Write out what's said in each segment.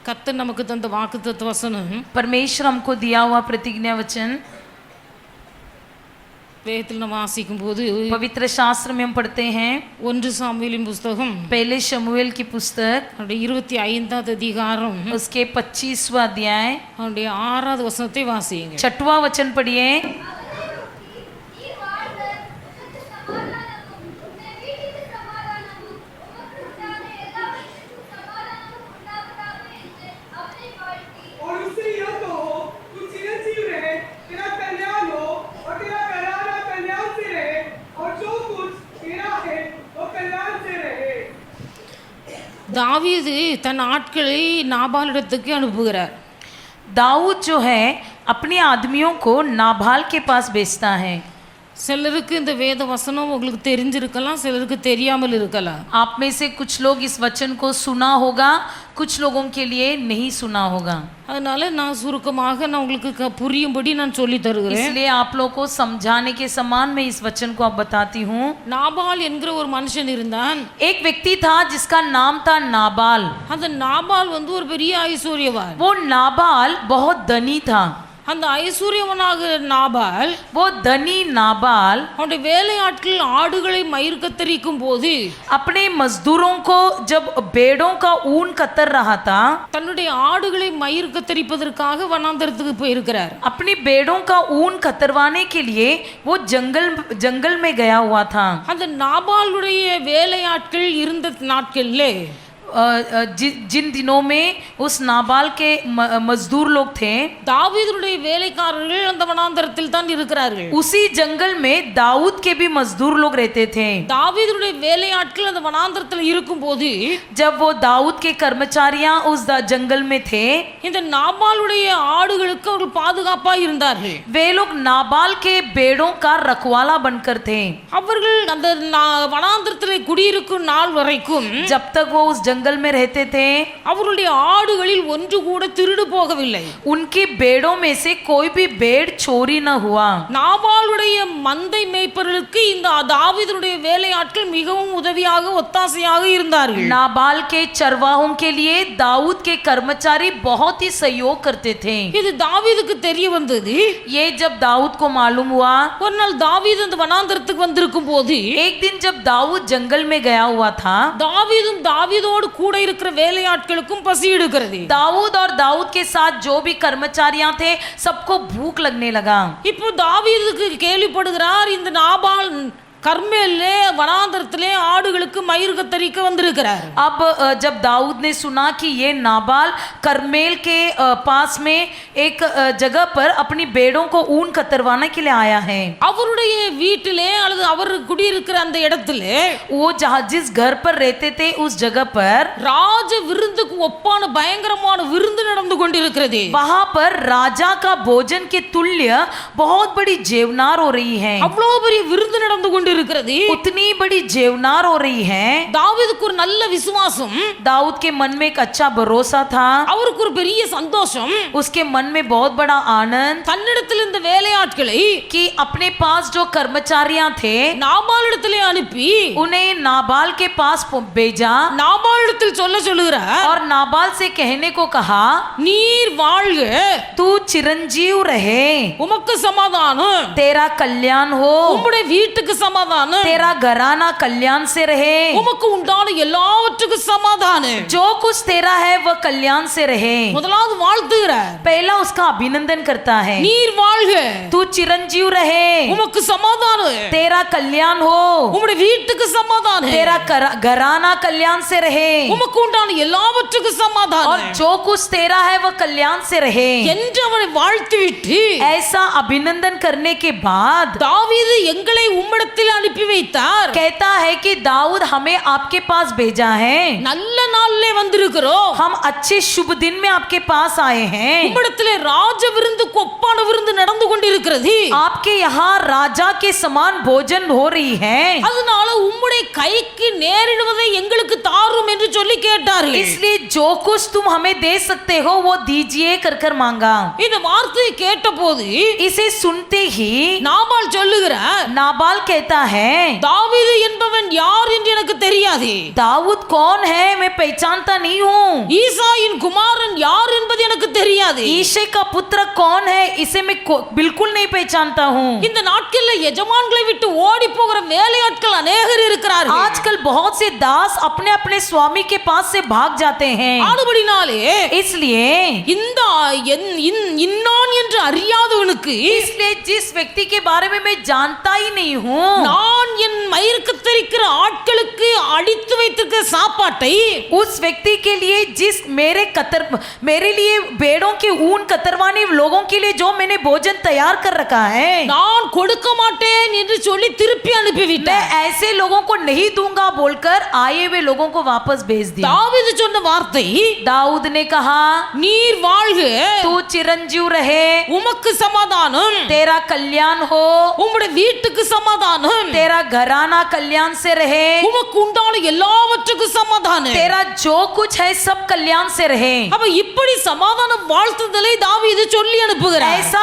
கர்த்தர் நமக்கு தந்த வாக்குத்தத்த வசனம், परमेश्वर हमको दिया हुआ प्रतिज्ञा वचन வேதத்தில் நம்ம வாசிக்கும் போது पवित्र शास्त्र में हम पढ़ते हैं 1 சாமுவேலின் புத்தகம் पहले शमूएल की पुस्तक 25வது அதிகாரம் उसके 25वां अध्याय 6வது வசனத்தை வாசியுங்க. 6वां वचन पढ़िए। தாவீது தன் ஆட்களை நாபாலிடத்துக்கு அனுப்புகிறார். दाऊद जो है अपने आदमियों को नाबाल के पास भेजता है। சிலருக்கு இந்த வேத வசனம் உங்களுக்கு தெரிஞ்சிருக்கலாம், சிலருக்கு தெரியாமல் இருக்கலாம். आप में से कुछ लोग इस वचन को सुना होगा, कुछ लोगों के लिए नहीं सुना होगा। அதனால நான் சுருக்கமாக நான் உங்களுக்கு புரியும்படி நான் சொல்லி தருகிறேன். इसलिए आप लोग को समझाने के समान मैं इस वचन को अब बताती हूँ। நாபால் என்கிற ஒரு மனுஷன் இருந்தான். एक व्यक्ति था जिसका नाम था नाबाल। அந்த நாபால் ஒரு பெரிய ஐஸ்வர்யவான். वो नाबाल बहुत धनी था। அந்த ஐஸ்வர்யவனாக நாபால், वो धनी नाबाल அவனுடைய வேலையாட்கள் ஆடுகளை மயிர் கத்தரிக்கும் போது अपने मजदूरों को जब भेड़ों का ऊन कतर रहा था, தன்னுடைய ஆடுகளை மயிர் கத்தரிப்பதற்காக வனாந்தரத்துக்கு போயிருக்கிறார். अपनी भेड़ों का ऊन कतरवाने के लिए वो जंगल में गया हुआ था। அந்த நாபாலுடைய வேலையாட்கள் இருந்த நாட்களிலே जिन दिनों में उस नाबाल के मजदूर लोग थे, தாவீதுடைய வேலைக்காரர்கள் அந்த வனாந்தரத்தில் தான் இருக்கிறார்கள். उसी जंगल में दाऊद के भी मजदूर लोग रहते थे। தாவீதுடைய வேலையாட்கள் அந்த வனாந்தரத்தில் இருக்கும்போது जब वो दाऊद के कर्मचारियां उस जंगल में थे, இந்த நாபாலுடைய ஆடுகளுக்கு அவர்கள் பாதுகாப்பா இருந்தார்கள். वे लोग नाबाल के भेड़ों का रखवाला बनकर थे। அவர்கள் அந்த வனாந்தரத்தில் குடியிருக்கும் நாள் வரைக்கும் जब तक वो उस जंगल में रहते थे, அவருடைய ஆடுகளில் ஒன்று கூட திருடு போகவில்லை. उनकी भेड़ों में से कोई भी भेड़ चोरी न हुआ। நாபாலுடைய மந்தை மேய்ப்பர்களுக்கு இந்த தாவீதுடைய வேலையாட்கள் மிகவும் உதவியாக ஒத்தாசையாக இருந்தார்கள். नाबाल के चरवाहों के लिए दाऊद के कर्मचारी बहुत ही सहयोग करते थे। இது தாவீதுக்கு தெரிய வந்தது. ये जब दाऊद को मालूम हुआ, ஒரு நாள் தாவீது அந்த வனாந்தரத்துக்கு வந்திருக்கும் போது, एक दिन जब दाऊद जंगल में गया हुआ था, தாவீதோடு கூட இருக்கிற வேலையாட்களுக்கும் பசி எடுக்கிறது. दाऊद और दाऊद के साथ जो भी कर्मचारियां थे सबको भूख लगने लगा। இப்போ தாவீதுக்கு கேள்விப்படுகிறார், இந்த நாபால் கர்மேலே வனாந்தரத்திலே ஆடுகளுக்கு மயிர் கத்தரிக்க வந்திருக்கிறார். अब जब दाऊद ने सुना कि ये नाबाल करमेल के पास में एक जगह पर अपनी भेड़ों को ऊन कतरवाने के लिए आया है, அவருடைய வீட்டிலே அல்லது அவர் குடியிருக்கிற அந்த இடத்திலே वो जहाँ जिस घर पर रहते थे उस जगह पर ராஜ விருந்துக்கு ஒப்பான பயங்கரமான விருந்து நடந்து கொண்டிருக்கிறது. वहाँ पर राजा का भोजन के तुल्य बहुत बड़ी जेवनार हो रही है। அவ்வளவு பெரிய விருந்து நடந்து கொண்டிருக்கிறது. उतनी बड़ी जेवनार हो रही है। தாவீதுக்கு ஒரு நல்ல விசுவாசம், दाऊद के मन में एक अच्छा भरोसा था, அவருக்கு ஒரு பெரிய சந்தோஷம், उसके मन में बहुत बड़ा आनंद தன்னிடத்தில் இந்த வேலையாட்களை कि अपने पास जो कर्मचारियां थे நாபாலிடத்திலே அனுப்பி उन्हें नाबाल के पास भेजा நாபாலிடத்தில் சொல்லுகிறார், और नाबाल से कहने को कहा, நீர் வாழ்க, तू चिरंजीव रहे, உமக்கு சமாதானம், तेरा कल्याण हो, உம்முடைய வீட்டுக்கு சமாதானம், तेरा घराना कल्याण से रहे, உமக்கு உண்டான எல்லாவற்றுக்கும் சமாதானம். जो कुछ तेरा है वह कल्याण से रहे। முதலாவது வாழ்த்துகிறார், पहला उसका अभिनंदन करता है, நீர் வாழ்க, तू चिरंजीव रहे, உமக்கு சமாதானம், तेरा कल्याण हो, உம்முடைய வீட்டுக்கு சமாதானம், तेरा घराना कल्याण से रहे, உமக்கு உண்டான எல்லாவற்றுக்கும் और சமாதானம் जो कुछ तेरा है वह कल्याण से रहे। என்று அவனை வாழ்த்துவிட்டு ऐसा अभिनंदन करने के बाद தாவீது எங்களை உம்மிடத்தில் அனுப்பி வைத்தார். कहता है कि दाऊद हमें आपके पास भेजा है, நல்ல நாளிலே வந்திருக்கிறோம், हम अच्छे शुभ दिन में आपके पास आए हैं, உம்மிடத்திலே ராஜ விருந்துக்கு ஒப்பான விருந்து நடந்து கொண்டிருக்கிறது, आपके यहाँ राजा के समान भोजन हो रही है, அதனால உம்முடைய கைக்கு நேரிடுவதை எங்களுக்கு தாரும் என்று சொல்லி கேட்டார்கள். इसलिए जो कुछ तुम हमें दे सकते हो वो दीजिए कर कर मांगा। இந்த வார்த்தையை கேட்டபோது इसे सुनते ही நாபால் சொல்லுகிறார், नाबाल कहता है, தாவீது என்பவன் யார் என்று எனக்கு தெரியாது. दाऊद कौन है मैं पहचानता नहीं हूँ. ஈசாயின் குமாரன் யார் என்பது எனக்கு தெரியாது. ईशे का पुत्र कौन है इसे मैं बिल्कुल नहीं पहचानता हूँ. இந்த நாட்கள்ல எஜமான்களை விட்டு ஓடி போகிற வேலையாட்கள் अनेகர் இருக்கிறார்கள். आजकल बहुत से दास अपने अपने स्वामी के पास से भाग जाते हैं. ஆனபடினாலே इसलिए இந்த இன்னான் என்று அறியாதவனுக்கு, इसलिए जिस व्यक्ति के बारे में मैं जानता ही नहीं हूँ, நான் என் மயிர் கத்தரிக்கிற ஆட்களுக்கு அடித்து வைத்திருக்கிற சாப்பாட்டை, उस व्यक्ति के लिए जिस मेरे लिए भेड़ों के ऊन कतरवाने लोगों के लिए जो मैंने भोजन तैयार कर रखा है, நான் கொடுக்க மாட்டேன் என்று சொல்லி திருப்பி அனுப்பிவிட்டேன். मैं ऐसे लोगों को नहीं दूंगा बोलकर आए हुए लोगों को वापस भेज दिया. தாவீது சொன்ன வார்த்தை, दाऊद ने कहा, நீர் வாழ்க, तू चिरंजीव रहे, உமக்கு சமாதானம், तेरा कल्याण हो, உம்முடைய வீட்டுக்கு சமாதானம், तेरा घराना कल्याण से रहे, உமக்கு உண்டான எல்லாவற்றுக்கும் சமாதானம், तेरा जो कुछ है सब कल्याण से रहे. அப்ப இப்படி சமாதான வாழ்த்துதலை தாவீது சொல்லி அனுப்புகிறார். ऐसा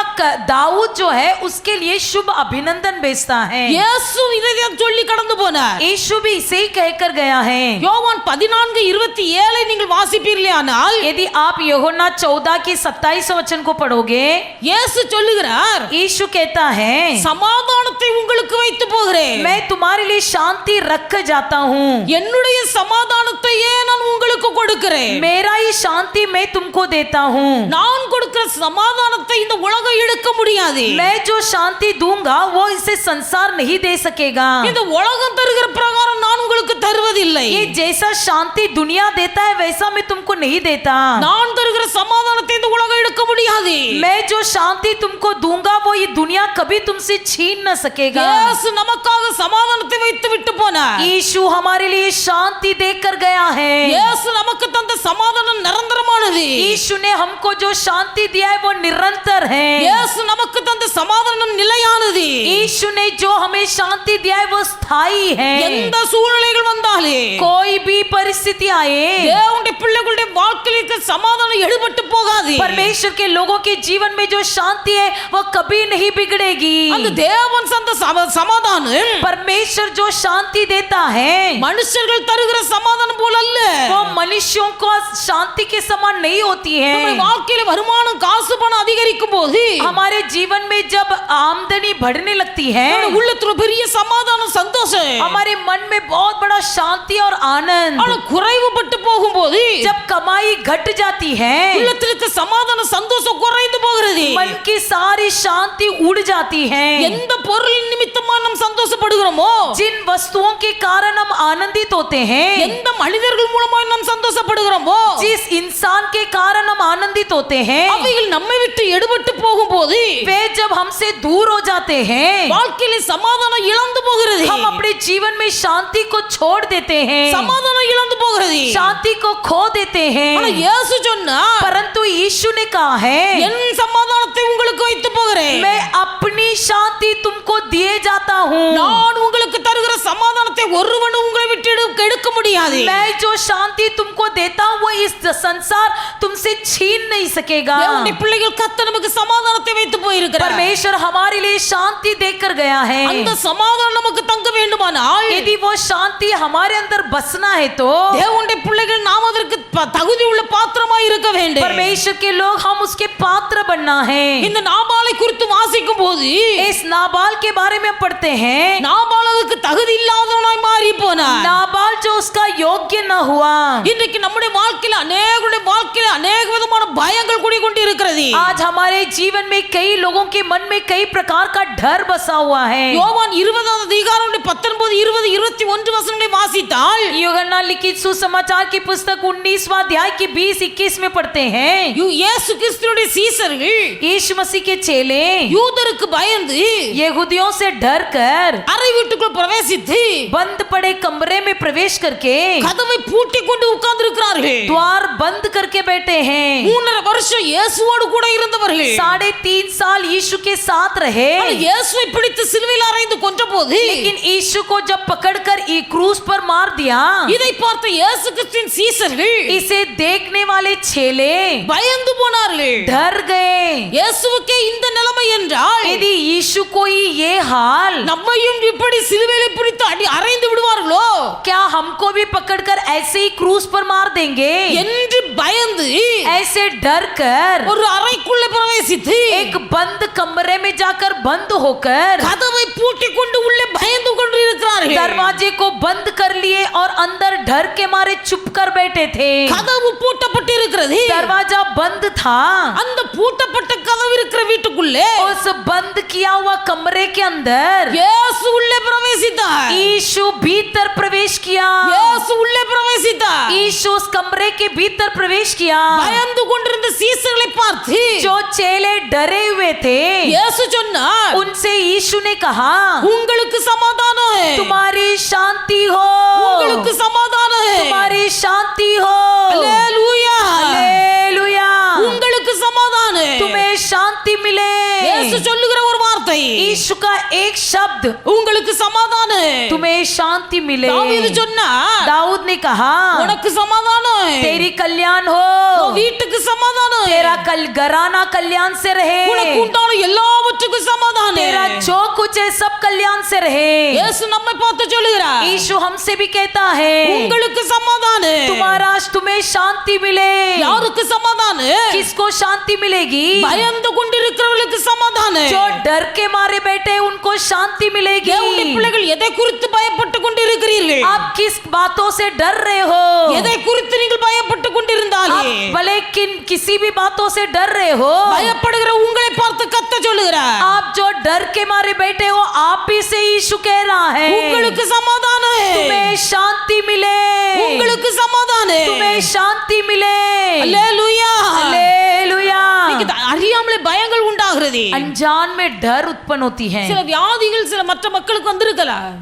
दाऊद जो है उसके लिए शुभ अभिनंदन भेजता है. இயேசு இதை சொல்லி கடந்து போனார். यीशु भी इसे ही कहकर गया है. யோவான் 14:27 நீங்கள் வாசிப்பீர்களானால், यदि आप यूहन्ना 14 के 27 वचन को पढ़ोगे, இயேசு சொல்லுகிறார், यीशु कहता है, சமாதானத்தை உங்களுக்கு வைத்து போகிறேன், मैं तुम्हारे लिए शांति रख जाता हूँ, என்னுடைய சமாதானத்தையே நான் உங்களுக்கு கொடுக்கிறேன், मेरा ही शांति मैं तुमको देता हूँ. நான் கொடுக்கிற சமாதானத்தை இந்த உலகம் இழுக்க முடியாது. मैं जो शांति दूंगा वो इसे संसार नहीं दे सकेगा. இந்த உலகம் தருகிற பிரகாரம் நான் உங்களுக்கு தருவதில்லை. ये जैसा शांति दुनिया देता है वैसा मैं तुमको नहीं देता. நான் தருகிற சமாதானத்தை இந்த உலகம் இழுக்க முடியாது. मैं जो शांति तुमको दूंगा वो ये दुनिया कभी तुमसे छीन न सकेगा. இயேசு நமக்காக சமாதானத்தை வைத்து விட்டு போனார். यीशु हमारे लिए शांति देकर गया है. இயேசு நமக்கு தந்த சமாதானம் நிரந்தரமானது. यीशु ने हमको जो शांति दिया है वो निरंतर है. இயேசு நமக்கு தந்த சமாதானம் நிலையானது. यीशु ने जो हमें शांति दिया है वो स्थायी है. எந்த சூழ்நிலைகள் வந்தாலே, कोई भी परिस्थिति आए, தேவனுடைய பிள்ளைகளுடைய வாழ்க்கையில் இருக்கிற சமாதானம் எடுபட்டு போகாது. परमेश्वर के लोगों के जीवन में जो शांति है वो कभी नहीं बिगड़ेगी. அந்த தேவன் தந்த சமாதானம் परमेश्वर जो शांति देता है மனுஷர்கள் தருகிற சமாதானம் போல அல்ல. वो मनुष्यों को शांति के समान नहीं होती நம்முடைய है. வாழ்க்கையில வருமானம் காசு பணம் அதிகரிக்கும் போது हमारे जीवन में जब आमदनी बढ़ने लगती है, நம்முடைய உள்ளத்துல பெரிய சமாதானம் சந்தோஷம், हमारे मन में बहुत बड़ा शांति और आनंद. ஆனா குறைவுபட்டு போகும்போது जब कमाई घट जाती है, உள்ளத்துல இருக்க சமாதானம் சந்தோஷம் குறைந்து போகிறது. मन की सारी शांति उड़ जाती है. எந்த பொருள் நிமித்தமா நாம் சந்தோஷப்படுகிறோமோ, जिन वस्तुओं के कारण हम आनंदित होते हैं, எந்த மனிதர்கள் மூலமா நாம் சந்தோஷப்படுகிறோமோ, जिस इंसान के कारण हम आनंदित होते हैं, அவைகள் நம்மை விட்டு எடுபட்டு போகும்போது वे जब हमसे दूर हो जाते हैं, வாழ்க்கையில சமாதானம் இழந்து போகிறது. हम अपने जीवन में शांति को छोड़ देते हैं, சமாதானம் இழந்து போகிறது. शांति को खो देते ஆனா हैं. இயேசு சொன்னார், परंतु यीशु ने कहा है, என் சமாதானத்தை உங்களுக்கு வைத்து போகிறேன், मैं अपनी शांति तुमको दिए जाता हूँ. நான் உங்களுக்கு தருகிற சமாதானத்தை ஒருவனும் உங்களை விட்டு எடுக்க முடியாது. मैं जो शांति तुमको देता हूँ वो इस संसार तुमसे छीन नहीं सकेगा. தேவனுடைய பிள்ளைகள் கர்த்தர் நமக்கு சமாதானத்தை வைத்து போயிருக்கிறார். परमेश्वर हमारे लिए शांति देकर गया है. அந்த சமாதானம் நமக்கு தங்க வேண்டுமானால், यदि वो शांति हमारे अंदर बसना है तो தேவனுடைய பிள்ளைகள் நாம் அதற்கு தகுதி உள்ள பாத்திரமாய் இருக்க வேண்டும். परमेश्वर के लोग हम उसके पात्र बनना है. இந்த நாபாலை குறித்து வாசிக்கும் போது इस नाबाल के बारे में पढ़ते हैं, நாபால் அதுக்கு தகுதி இல்லாதவனாய் மாறி போனார். नाबाल जो उसका योग्य न हुआ. இன்றைக்கு நம்முடைய வாழ்க்கையில அநேகருடைய வாழ்க்கையில அநேக விதமான பயங்கள் குடிகொண்டு இருக்கிறது. आज हमारे जीवन में कई लोगों के मन में कई प्रकार का डर बसा हुआ है. யோவான் 20 அதிகாரம் 19 20 21 வசனங்களை வாசித்தால், यूहन्ना लिखित सुसमाचार की पुस्तक 19वां अध्याय की 20-21 में पढ़ते हैं, இயேசு கிறிஸ்துவினுடைய சீசர்கள் यीशु मसीह के चेले யூதருக்கு பயந்து यहूदियों से डर कर அறை வீட்டுக்குள் பிரவேசித்து बंद पड़े कमरे में प्रवेश करके கதவை பூட்டி கொண்டு உட்கார்ந்து இருக்கிறார்கள். द्वार बंद करके बैठे हैं. 3.5 வருஷம் இயேசுவோடு கூட இருந்தவர்கள் 3.5 साल यीशु के साथ रहे. இயேசுவை பிடித்து சிலுவையில் அறைந்து கொன்றபோது लेकिन यीशु को जब पकड़कर क्रूस पर मार दिया। இதை பார்த்த இயேசு கிறிஸ்துவின் சீசர்கள் इसे देखने वाले चेले பயந்து போனார்கள். डर गए। இயேசுவுக்கே இந்த நிலைமை என்றால் यदि यीशु को ही ये हाल, நம்மையும் இப்படி சிலுவையிலே பிடித்து அறைந்து விடுவார்களோ क्या हमको भी पकड़कर ऐसे ही क्रूस पर मार देंगे என்று பயந்து ऐसे डर कर ஒரு அறைக்குள்ளே பிரவேசித்து एक बंद कमरे में जाकर बंद होकर கதவை பூட்டிக் கொண்டு உள்ளே பயந்து கொண்டு இருக்கிறார்கள். दरवाजे को बंद कर लिए और अंदर डर के मारे चुप कर बैठे थे। கதவு பூட்டப்பட்டு இருக்கிறது. दरवाजा बंद था। அந்த பூட்டப்பட்ட கதவு இருக்கிற வீட்டுக்குள்ளே उस बंद किया हुआ कमरे के अंदर இயேசு உள்ளே பிரவேசித்தார். यीशु भीतर प्रवेश किया। இயேசு உள்ளே பிரவேசித்தார். यीशु उस कमरे के भीतर प्रवेश किया। பயந்து கொண்டிருந்த சீசர்களை பார்த்து जो चेले डरे हुए थे இயேசு சொன்னார், उनसे यीशु ने कहा, உங்களுக்கு சமாதானம் है, तुम्हारी शांति हो, உங்களுக்கு சமாதானம் है, तुम्हारी शांति हो। அல்லேலூயா, हालेलुया। உங்களுக்கு சமாதானம் है. तुम्हें शांति मिले। இயேசு சொல்லுகிற ஒரு வார்த்தை, यीशु का एक शब्द, உங்களுக்கு சமாதானம் है. तुम्हें शांति मिले। தாவீது சொன்னார், दाऊद ने कहा, உனக்கு சமாதானம் है, तेरी कल्याण हो, உன் வீட்டுக்கு சமாதானம் है, तेरा घराना कल्याण से रहे, உனக்கு உண்டான எல்லாவற்றுக்கும் சமாதானம் तेरा है. जो कुछ है सब कल्याण से रहे। இயேசு நம்மை பார்த்து சொல்லுகிறார், यीशु हमसे भी कहता है, உங்களுக்கு சமாதானம் है. तुम्हें शांति मिले। யாருக்கு சமாதானம் है? किसको शांति मिलेगी? பயந்து கொண்டிருக்கிறவர்களுக்கு சமாதானம். जो डर के मारे बैठे उनको शांति मिलेगी। தேவனுடைய பிள்ளைகள் எதை குறித்து பயப்பட்டு கொண்டிருக்கிறீர்கள்? आप किस बातों से डर रहे हो? எதை குறித்து நீங்கள் பயப்பட்டு கொண்டிருந்தாலே आप भले किसी भी बातों से डर रहे हो, பயப்படுகிற உங்களை பார்த்து கத்த சொல்லுகிறார், आप जो डर के मारे बैठे हो आप ही से यीशु कह रहा है, உங்களுக்கு சமாதானம் है, तुम्हें शांति मिले, உங்களுக்கு சமாதானம் है. तुम्हें शांति मिले। அல்லேலூயா. हालेलुया। இன்னைக்கு அறியாமலே பயங்கள் உண்டாகிறது. अनजान में डर उत्पन्न होती है। சில வியாதிகள் சில மற்ற மக்களுக்கு வந்திருக்கலாம்.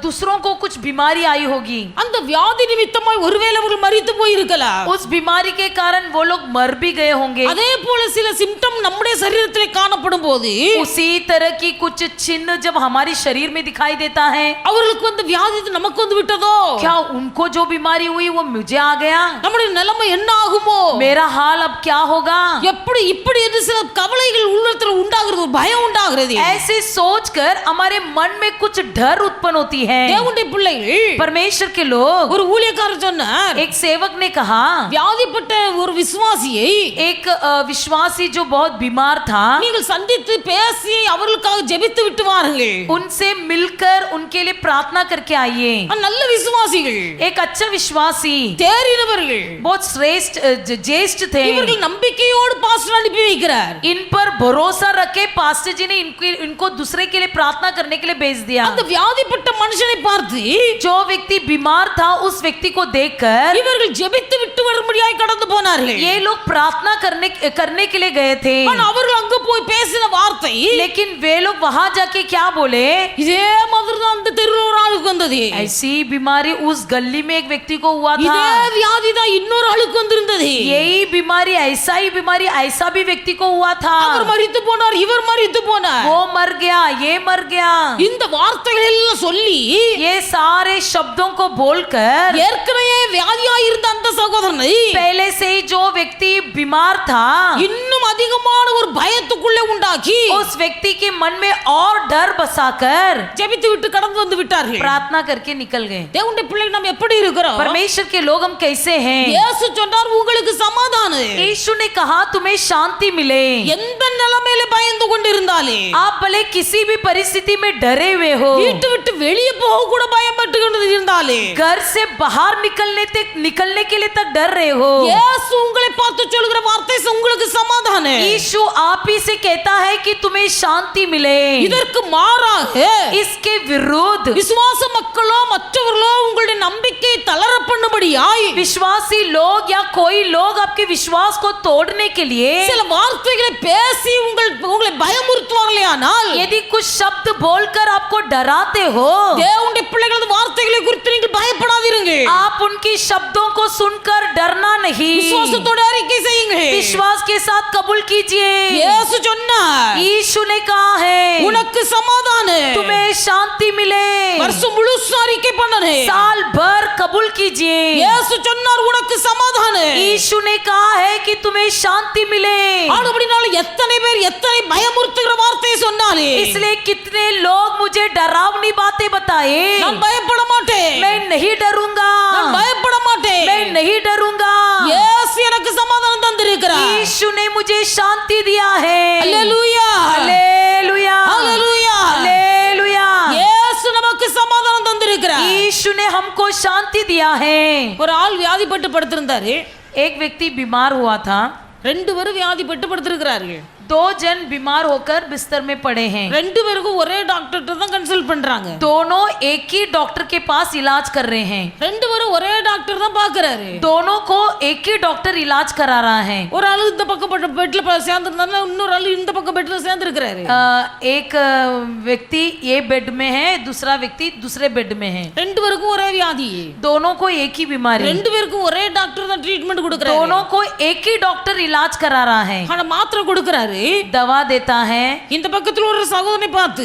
दूसरों को कुछ बीमारी आई होगी, அந்த வியாதி நிமித்தமாய் ஒருவேளை அவர்கள் மரித்து போயிருக்கலாம். उस बीमारी के कारण वो लोग मर भी गए होंगे। அதே போல சில சிம்டம் நம்முடைய சரீரத்திலே காணப்படும் போது उसी तरह की कुछ चिन्ह जब हमारे शरीर में दिखाई देता है, அவர்களுக்கு வந்து வியாதி நமக்கு வந்து விட்டதோ, क्या उनको जो बीमारी हुई वो मुझे आ गया? நம்முடைய நிலைமை என்ன ஆகுமோ, मेरा हाल अब क्या होगा? எப்படி இப்படி என்று சில கவலைகள் உள்ளத்தில் உண்டாகிறது, ஒரு பயம் உண்டாகிறது. ऐसे सोचकर हमारे मन में कुछ डर उत्पन्न होती है। தேவனுடைய பிள்ளைகள், परमेश्वर के लोग, ஒரு ஊழியக்காரர் சொன்னார், एक सेवक ने कहा, வியாதிப்பட்ட ஒரு விசுவாசியை एक विश्वासी जो बहुत बीमार था, நீங்கள் சந்தித்து பேசி அவர்களுக்காக ஜெபித்து விட்டு வாருங்கள். उनसे मिलकर उनके लिए प्रार्थना करके आइए। நல்ல விசுவாசிகள், एक अच्छा विश्वासी, தேறினவர்கள், बहुत श्रेष्ठ ज्येष्ठ थे, இவர்கள் நம்பிக்கையோடு பாஸ்டர் அனுப்பி வைக்கிறார். इन पर भरोसा रखे पास्टर जी ने इनको दूसरे के लिए प्रार्थना करने के लिए भेज दिया। அந்த வியாதிப்பட்ட மனுஷனை பார்த்து जो व्यक्ति बीमार था उस व्यक्ति को देखकर இவர்கள் ஜெபித்து விட்டு வரும்படியாய் கடந்து போனார்கள். ये लोग प्रार्थना करने के लिए गए थे, ஆனா அவர்கள் அங்க போய் பேசின வார்த்தை, लेकिन वे लोग वहां जाके क्या बोले? இதே மாதிரி தான் அந்த தெருவுல ஒரு ஆளுக்கு வந்தது, ऐसी बीमारी उस गली में एक व्यक्ति को हुआ था, இதே வியாதி தான் இன்னொரு ஆளுக்கு வந்திருந்தது, यही बीमारी ऐसा भी व्यक्ति को हुआ था, அவர் மரித்து போனார், இவர் மரித்து போனார். वो मर गया, ये मर गया। இந்த வார்த்தைகள் எல்லாம் சொல்லி ये सारे शब्दों को बोलकर ஏற்கனவே வியாதியாய் இருந்த அந்த சகோதரனை पहले से ही जो व्यक्ति बीमार था இன்னும் அதிகமான ஒரு பயத்துக்குள்ளே உண்டாக்கி उस व्यक्ति के मन में और डर बसाकर ஜெபித்து விட்டு கடந்து வந்து விட்டார்கள். प्रार्थना करके निकल गए। தேவனுடைய பிள்ளைகள் நாம் எப்படி இருக்கிறோம்? परमेश्वर के लोग हम कैसे हैं? இயேசு சொன்னார், உங்களுக்கு சமாதானம். यीशु ने कहा तुम्हें शांति मिले। எந்த நிலைமையில பயந்து கொண்டிருந்தாலே, आप भले किसी भी परिस्थिति में डरे हुए हो, வீட்டு விட்டு வெளியே போக கூட பயப்பட்டு கொண்டு இருந்தாலே, घर से बाहर निकलने के लिए तक डर रहे हो, இயேசு உங்களை பார்த்து சொல்கிற வார்த்தை உங்களுக்கு சமாதானம். यीशु आप ही से कहता है कि तुम्हें शांति मिले। இதற்கு மாறாக इसके विरुद्ध விசுவாச மக்களோ மற்றவர்களோ உங்களுடைய நம்பிக்கை தளர பண்ணும்படியாய் विश्वासी लोग या कोई लोग आपके विश्वास को तोड़ने के लिए சில வார்த்தைகளை பேசி உங்களை பயமுறுத்துவார்களேயானால், यदि कुछ शब्द बोलकर आपको डराते हो, தேவனுடைய பிள்ளைகளது வார்த்தைகளை குறித்து நீங்கள் பயப்படாதீர்கள். आप उनकी शब्दों को सुनकर डरना नहीं, விசுவாசத்தோட அறிக்கை செய்யுங்கள். विश्वास के साथ कबूल कीजिए। இயேசு சொன்னார், यीशु ने कहा है உனக்கு சமாதானம், तुम्हें शांति मिले। வருஷம் முழுசும் அறிக்கை பண்ணனே। साल भर कबूल कीजिए। இயேசு சொன்னார் உனக்கு சமாதானம்। यीशु ने कहा है कि तुम्हें शांति मिले। அப்படினால எத்தனை பேர் எத்தனை பயமுறுத்துகிற வார்த்தையை சொன்னாலே, इसलिए कितने लोग मुझे डरावनी बातें बताए, நான் பயப்பட மாட்டேன், मैं नहीं डरूंगा, நான் பயப்பட மாட்டேன், मैं नहीं डरूंगा। இயேசு எனக்கு சமாதானம் தந்திருக்கிறார்। यीशु ने मुझे शांति दिया है। அல்லேலூயா, हालेलुया, அல்லேலூயா, हालेलुया। இயேசு நமக்கு சமாதானம் தந்திருக்கிறார்। यीशु ने हमको शांति दिया है। ஒரு ஆள் வியாதிப்பட்டு படுத்திருந்தாரு, एक व्यक्ति बीमार हुआ था, ரெண்டு பேரும் வியாதிப்பட்டு படுத்திருக்கிறார்கள்। दो जन बीमार होकर बिस्तर में पड़े हैं। ரெண்டு பேருக்கும் ஒரே டாக்டர்ட்ட தான் கன்சல்ட் பண்றாங்க। दोनों एक ही डॉक्टर के पास इलाज कर रहे हैं। ரெண்டு பேரும் ஒரே டாக்டர் தான் பாக்குறாரு। दोनों को एक ही डॉक्टर इलाज करा रहा है। ஒரு ஆளு இந்த பக்கம் பெட்ல சேர்ந்திருந்தாருன்னா இன்னொரு ஆளு இந்த பக்கம் பெட்ல சேர்ந்திருக்கிறாரு। एक व्यक्ति ये बेड में है, दूसरा व्यक्ति दूसरे बेड में है। ரெண்டு பேருக்கும் ஒரே வியாதி, दोनों को एक ही बीमारी, ரெண்டு பேருக்கும் ஒரே டாக்டர் தான் ட்ரீட்மெண்ட் கொடுக்கறாரு। दोनों को एक ही डॉक्टर इलाज करा रहा है। ஆனா மாத்திரை கொடுக்கறாரு, दवा देता है। இந்த பக்கத்துல ஒரு சகோதரனை பார்த்து,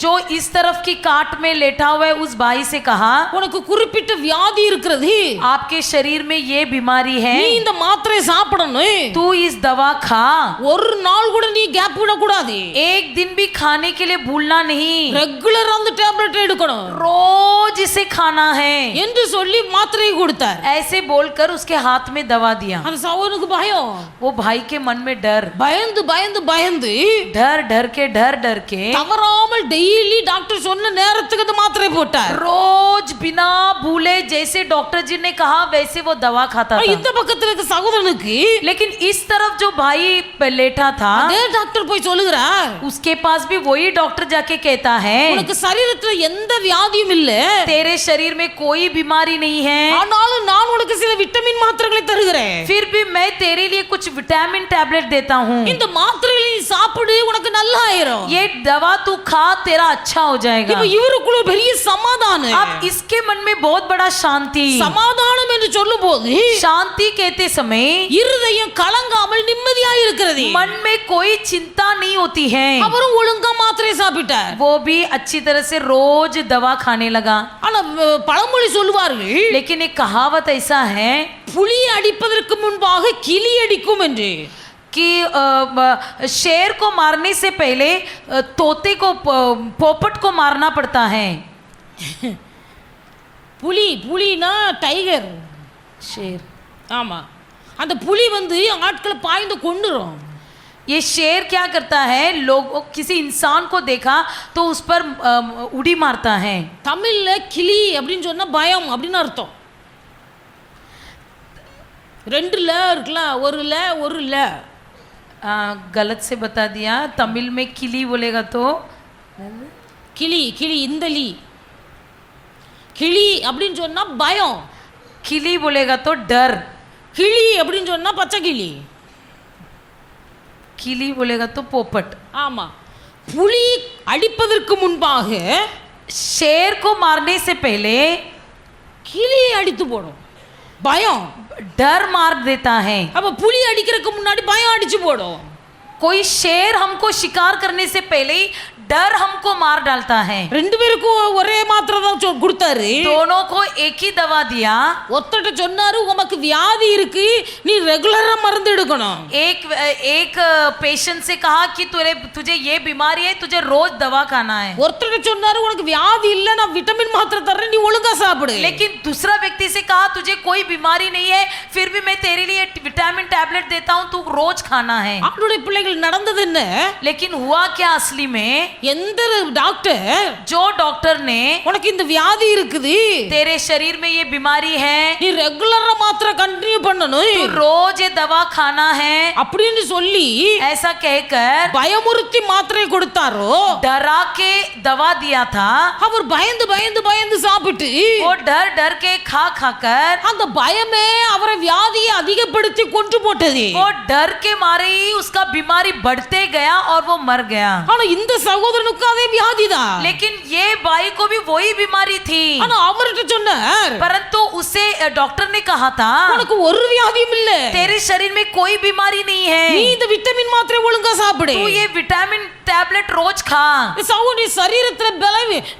जो इस तरफ की काट में लेटा हुआ है उस भाई से कहा, உனக்கு குறிப்பிட்ட வியாதி இருக்கிறது, आपके शरीर में ये बीमारी है, நீ இந்த மாத்திரை சாப்பிடணும், तू इस दवा खा, ஒரு நாள் கூட நீ கேப் விட கூடாது, एक दिन भी खाने के लिए भूलना नहीं, ரெகுலரா அந்த டேப்லெட் எடுக்கணும் रोज इसे खाना है என்று சொல்லி மாத்திரையை கொடுத்தார்। ऐसे बोलकर उसके हाथ में दवा दिया। அந்த சகோதரனுக்கு பயம், वो भाई के मन में डर, பயந்து பயந்து பயந்து डर डर के தவறாமல் டெய்லி டாக்டர் சொன்ன நேரத்துக்கு அந்த மாத்திரை போட்டார்। रोज बिना भूले जैसे डॉक्टर जी ने कहा वैसे वो दवा खाता था। இந்த பக்கத்துல இருக்க சகோதரனுக்கு लेकिन इस तरफ जो भाई लेटा था, அதே டாக்டர் போய் சொல்லுகிறார், उसके पास भी वही डॉक्टर जाके कहता है, உனக்கு சரீரத்துல எந்த வியாதியும் இல்ல, तेरे शरीर में कोई बीमारी नहीं है, ஆனாலும் நான் உனக்கு சில விட்டமின் மாத்திரைகளை தருகிறேன், फिर भी मैं तेरे लिए कुछ विटामिन टैबलेट देता हूँ, இந்த மாத்திரைகளை நீ சாப்பிடு, உனக்கு நல்லா ஆயிரும்। ये दवा तू खा, तेरा अच्छा हो जाएगा। இப்ப இவருக்குள்ள பெரிய சமாதானம்। अब इसके मन में बहुत बड़ा शांति, சமாதானம் என்று சொல்லும்போது शांति कहते समय இருதயம் கலங்காமல் நிம்மதியா இருக்கிறது। मन में कोई चिंता नहीं होती है। அவரும் ஒழுங்கா மாத்திரை சாப்பிட்டார்। वो भी अच्छी तरह से रोज दवा खाने लगा। ஆனா பழமொழி சொல்லுவார்கள், लेकिन एक कहावत ऐसा है புலி அடிப்பதற்கு முன்பாக கிளி அடிக்கும் என்று, कि शेर को मारने से पहले तोते को, पोपट को मारना पड़ता है। புலி, புலினா டைகர், शेर, ஆமா, அந்த புலி வந்து ஆட்களை பாய்ந்து கொன்னுரும்। ये शेर क्या करता है, लोग किसी इंसान को देखा तो उस पर उड़ी मारता है। தமிழ்ல கிளி அப்படின்னு சொன்னா பயம் அப்படின்னு அர்த்தம்। ரெண்டு ல இருக்குல்ல, ஒரு ல गलत से बता दिया। तमिल में किली बोलेगा तो கிளி, கிளி இந்த லீ, கிளி அப்படின்னு சொன்னா பயம், किली बोलेगा तो डर, கிளி அப்படின்னு சொன்னா பச்சை கிளி, किली बोलेगा तो पोपट। ஆமா, புலி அடிப்பதற்கு முன்பாக शेर को मारने से पहले கிளியை அடித்து போடும், பயம்। डर मार देता है। அப்ப புலி அடிக்கிறதுக்கு முன்னாடி பயம் அடிச்சு போடும்। कोई शेर हमको शिकार करने से पहले ही डर हमको मार डालता है। ரெண்டு பேருக்கும் ஒரே மாத்திரை தான் கொடுத்தாரு। दोनों को एक ही दवा दिया। ஒத்தட்ட சொன்னாரு, உமக்கு வியாதி இருக்கு, நீ ரெகுலரா மருந்து எடுக்கணும்। एक पेशेंट से कहा कि तुझे ये बीमारी है, तुझे रोज दवा खाना है। ஒருத்தட்ட சொன்னாரு, உனக்கு வியாதி இல்ல, நான் விட்டமின் மாத்திரை தரேன், நீ ஒழுங்கா சாப்பிடு। लेकिन दूसरा व्यक्ति से कहा तुझे कोई बीमारी नहीं है, फिर भी मैं तेरे लिए विटामिन टैबलेट देता हूँ, तू रोज खाना है। அவனுடைய பிள்ளைகள் நடந்தது என்ன? लेकिन हुआ क्या असली में, எந்த டாக்டர் जो डॉक्टर ने உனக்கு இந்த வியாதி இருக்குது, तेरे शरीर में ये बीमारी है, நீ ரெகுலரா மாத்திரை கண்டினியூ பண்ணணும், तू रोज ये दवा खाना है, அப்படின்னு சொல்லி ऐसा कहकर பயமுறுத்தி மாத்திரை கொடுத்தாரோ, डरा के दवा दिया था। அவர் பயந்து பயந்து பயந்து சாப்பிட்டு वो डर के खा कर அந்த பயமே அவரை வியாதியை அதிகப்படுத்தி கொன்று போட்டது। वो डर के मारे ही उसका बीमारी बढ़ते गया और वो मर गया। ஆனா இந்த சகோதரனுக்கு அதே வியாதிதான்। लेकिन ये भाई को भी वही बीमारी थी, ஆனா அவர்கிட்ட சொன்னார், परंतु उसे डॉक्टर ने कहा था உனக்கு ஒரு வியாதியும் இல்ல, तेरे शरीर में कोई बीमारी नहीं है, நீ இந்த விட்டமின் மாத்திரை ஒழுங்கா சாப்பிடு, तू ये विटामिन टैबलेट रोज खा। சகோதரி சரீரத்துல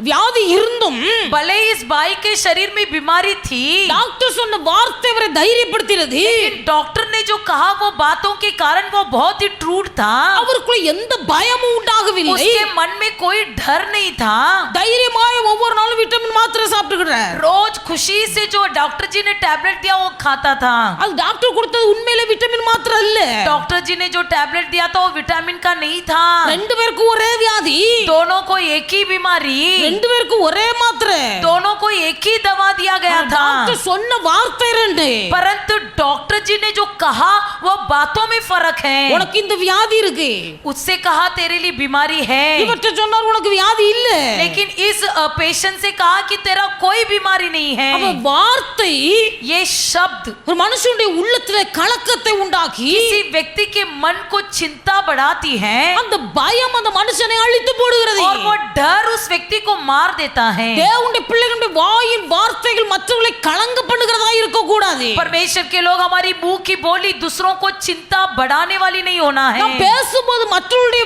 வியாதி இருந்தும் भले ही इस बाई के शरीर में बीमारी थी, டாக்டர் சொன்ன வார்த்தை அவரை தைரியப்படுத்தினது, लेकिन डॉक्टर ने जो कहा वो बातों के कारण वो बहुत ही ट्रूथ था, அவருக்குள்ள எந்த பயமும் உண்டாகவில்லை, उसके मन में कोई डर नहीं था, தைரியமாய் ஒவ்வொரு நாளும் விட்டமின் மாத்திரை சாப்பிட்டுக்கிறார்। रोज खुशी से जो डॉक्टर जी ने टैबलेट दिया वो खाता था। அது டாக்டர் கொடுத்தது உண்மையிலே விட்டமின் மாத்திரை இல்ல, डॉक्टर जी ने जो टैबलेट दिया था वो विटामिन का नहीं था, ரெண்டு பேருக்கும் ஒரே வியாதி, दोनों को एक ही बीमारी, ரெண்டு பேருக்கும் ஒரே மாத்திரை, दोनों को एक ही दवा दिया गया था, டாக்டர் சொன்ன வார்த்தை ரெண்டு, परंतु डॉक्टर जी ने जो कहा वो बातों में फर्क है। உனக்கு இந்த வியாதி இருக்கு, उससे कहा तेरे लिए बीमारी है, இவர்ட்ட சொன்னார் உனக்கு வியாதி இல்ல, लेकिन इस पेशेंट से कहा कि तेरा कोई बीमारी नहीं है। அவ வார்த்தை ये शब्द ஒரு மனுஷனுடைய உள்ளத்துல கலக்கத்தை உண்டாக்கி किसी व्यक्ति के मन को चिंता बढ़ाती है அந்த பயம் அந்த மனுஷனை அழித்து போடுகிறது, और वो डर उस व्यक्ति को मार देता है। தேவனுடைய பிள்ளைகளுடைய வாயின் வார்த்தைகள் மற்றவர்களை கலங்க பண்ணுகிறதா இருக்க கூடாது, परमेश्वर के लोग हमारी मुंह की बोली दूसरों को चिंता बढ़ाने वाली नहीं होना है। நாம் பேசும்போது மற்றவருடைய